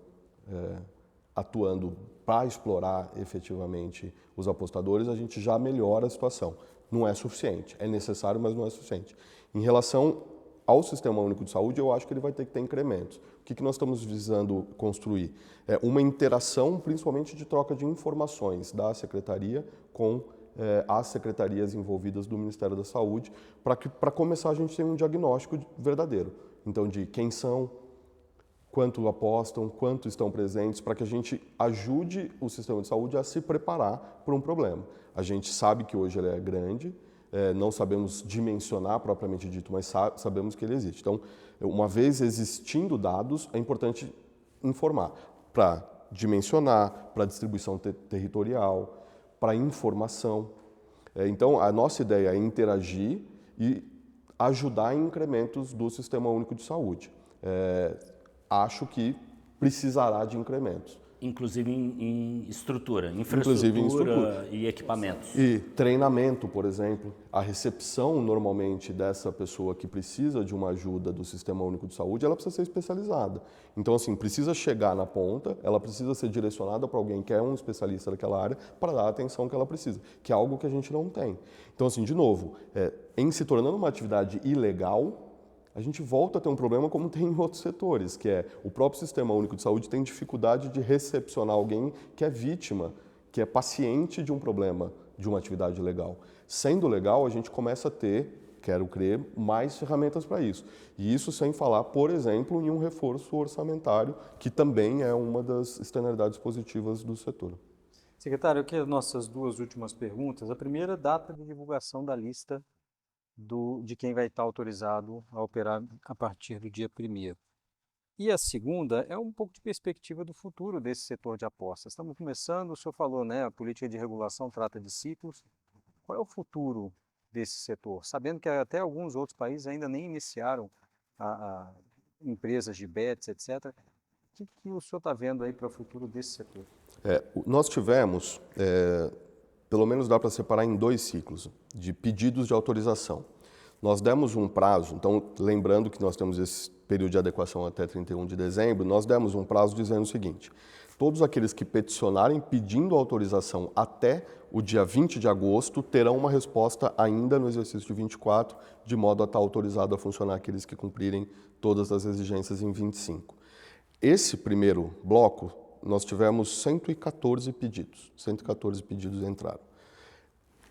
atuando para explorar efetivamente os apostadores, a gente já melhora a situação. Não é suficiente, é necessário, mas não é suficiente. Em relação ao Sistema Único de Saúde, eu acho que ele vai ter que ter incrementos. O que nós estamos visando construir? Uma interação, principalmente de troca de informações da Secretaria com as secretarias envolvidas do Ministério da Saúde, para começar a gente ter um diagnóstico verdadeiro. Então, de quem são, quanto apostam, quanto estão presentes, para que a gente ajude o sistema de saúde a se preparar para um problema. A gente sabe que hoje ele é grande, não sabemos dimensionar propriamente dito, mas sabemos que ele existe. Então, uma vez existindo dados, é importante informar para dimensionar, para distribuição territorial, para informação. Então, a nossa ideia é interagir e ajudar em incrementos do Sistema Único de Saúde. Acho que precisará de incrementos. Inclusive em estrutura, infraestrutura e equipamentos. E treinamento, por exemplo. A recepção, normalmente, dessa pessoa que precisa de uma ajuda do Sistema Único de Saúde, ela precisa ser especializada. Então, assim, precisa chegar na ponta, ela precisa ser direcionada para alguém que é um especialista daquela área para dar a atenção que ela precisa, que é algo que a gente não tem. Então, assim, de novo, em se tornando uma atividade ilegal, a gente volta a ter um problema como tem em outros setores, que é o próprio Sistema Único de Saúde tem dificuldade de recepcionar alguém que é vítima, que é paciente de um problema, de uma atividade ilegal. Sendo legal, a gente começa a ter, quero crer, mais ferramentas para isso. E isso sem falar, por exemplo, em um reforço orçamentário, que também é uma das externalidades positivas do setor. Secretário, aqui as nossas duas últimas perguntas. A primeira, data de divulgação da lista de quem vai estar autorizado a operar a partir do dia 1º. E a segunda é um pouco de perspectiva do futuro desse setor de apostas. Estamos começando, o senhor falou, né, a política de regulação trata de ciclos. Qual é o futuro desse setor? Sabendo que até alguns outros países ainda nem iniciaram a empresas de bets, etc. O que o senhor está vendo aí para o futuro desse setor? Nós tivemos, pelo menos dá para separar em 2 ciclos de pedidos de autorização. Nós demos um prazo, então lembrando que nós temos esse período de adequação até 31 de dezembro, nós demos um prazo dizendo o seguinte: todos aqueles que peticionarem pedindo autorização até o dia 20 de agosto terão uma resposta ainda no exercício de 24, de modo a estar autorizado a funcionar aqueles que cumprirem todas as exigências em 25. Esse primeiro bloco, nós tivemos 114 pedidos, 114 pedidos entraram.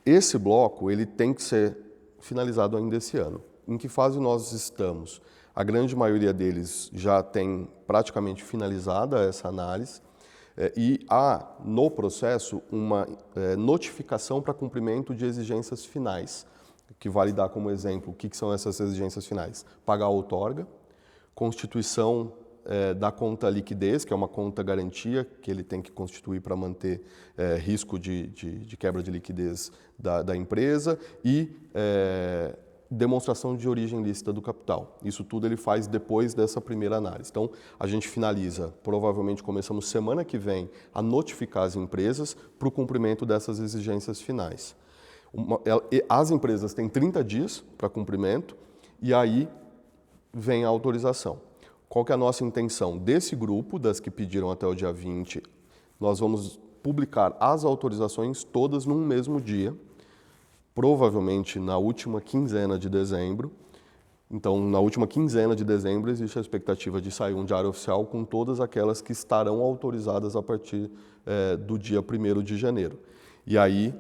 Esse bloco, ele tem que ser finalizado ainda esse ano. Em que fase nós estamos? A grande maioria deles já tem praticamente finalizada essa análise e há no processo uma notificação para cumprimento de exigências finais, que vale dar como exemplo o que são essas exigências finais. Pagar a outorga, constituição da conta liquidez, que é uma conta garantia que ele tem que constituir para manter risco de quebra de liquidez da empresa e demonstração de origem lícita do capital. Isso tudo ele faz depois dessa primeira análise. Então, a gente finaliza, provavelmente começamos semana que vem, a notificar as empresas para o cumprimento dessas exigências finais. As empresas têm 30 dias para cumprimento e aí vem a autorização. Qual que é a nossa intenção? Desse grupo, das que pediram até o dia 20, nós vamos publicar as autorizações todas num mesmo dia, provavelmente na última quinzena de dezembro. Então, na última quinzena de dezembro, existe a expectativa de sair um diário oficial com todas aquelas que estarão autorizadas a partir do dia 1º de janeiro. E aí,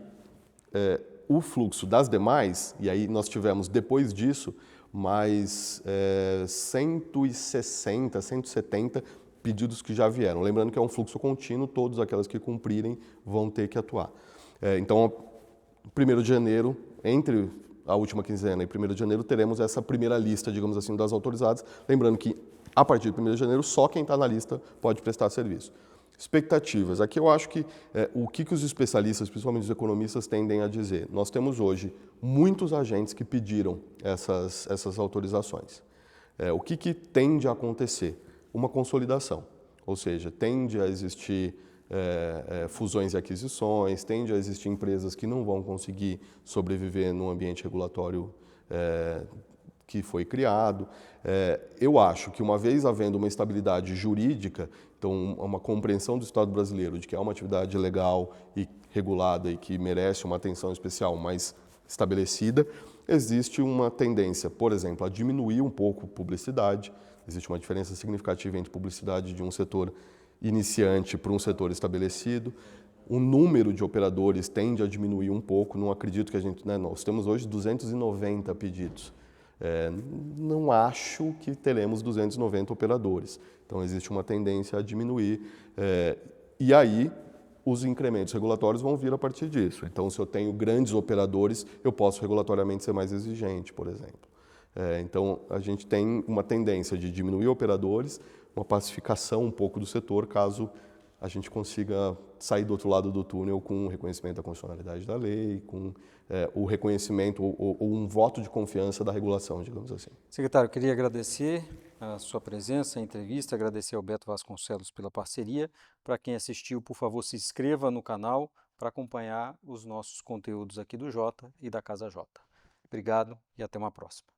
o fluxo das demais, e aí nós tivemos, depois disso, mais 160, 170 pedidos que já vieram. Lembrando que é um fluxo contínuo, todas aquelas que cumprirem vão ter que atuar. Então, 1º de janeiro, entre a última quinzena e 1º de janeiro, teremos essa primeira lista, digamos assim, das autorizadas. Lembrando que, a partir de 1º de janeiro, só quem está na lista pode prestar serviço. Expectativas. Aqui eu acho que o que os especialistas, principalmente os economistas, tendem a dizer. Nós temos hoje muitos agentes que pediram essas autorizações. O que tende a acontecer? Uma consolidação, ou seja, tende a existir fusões e aquisições, tende a existir empresas que não vão conseguir sobreviver num ambiente regulatório que foi criado. Eu acho que uma vez havendo uma estabilidade jurídica, então uma compreensão do Estado brasileiro de que é uma atividade legal e regulada e que merece uma atenção especial mais estabelecida, existe uma tendência, por exemplo, a diminuir um pouco a publicidade. Existe uma diferença significativa entre publicidade de um setor iniciante para um setor estabelecido. O número de operadores tende a diminuir um pouco. Não acredito que nós temos hoje 290 pedidos. Não acho que teremos 290 operadores. Então, existe uma tendência a diminuir. E aí, os incrementos regulatórios vão vir a partir disso. Então, se eu tenho grandes operadores, eu posso regulatoriamente ser mais exigente, por exemplo. Então, a gente tem uma tendência de diminuir operadores, uma pacificação um pouco do setor, caso a gente consiga sair do outro lado do túnel com o reconhecimento da constitucionalidade da lei, com o reconhecimento ou um voto de confiança da regulação, digamos assim. Secretário, eu queria agradecer a sua presença, a entrevista, agradecer ao Beto Vasconcelos pela parceria. Para quem assistiu, por favor, se inscreva no canal para acompanhar os nossos conteúdos aqui do Jota e da Casa Jota. Obrigado e até uma próxima.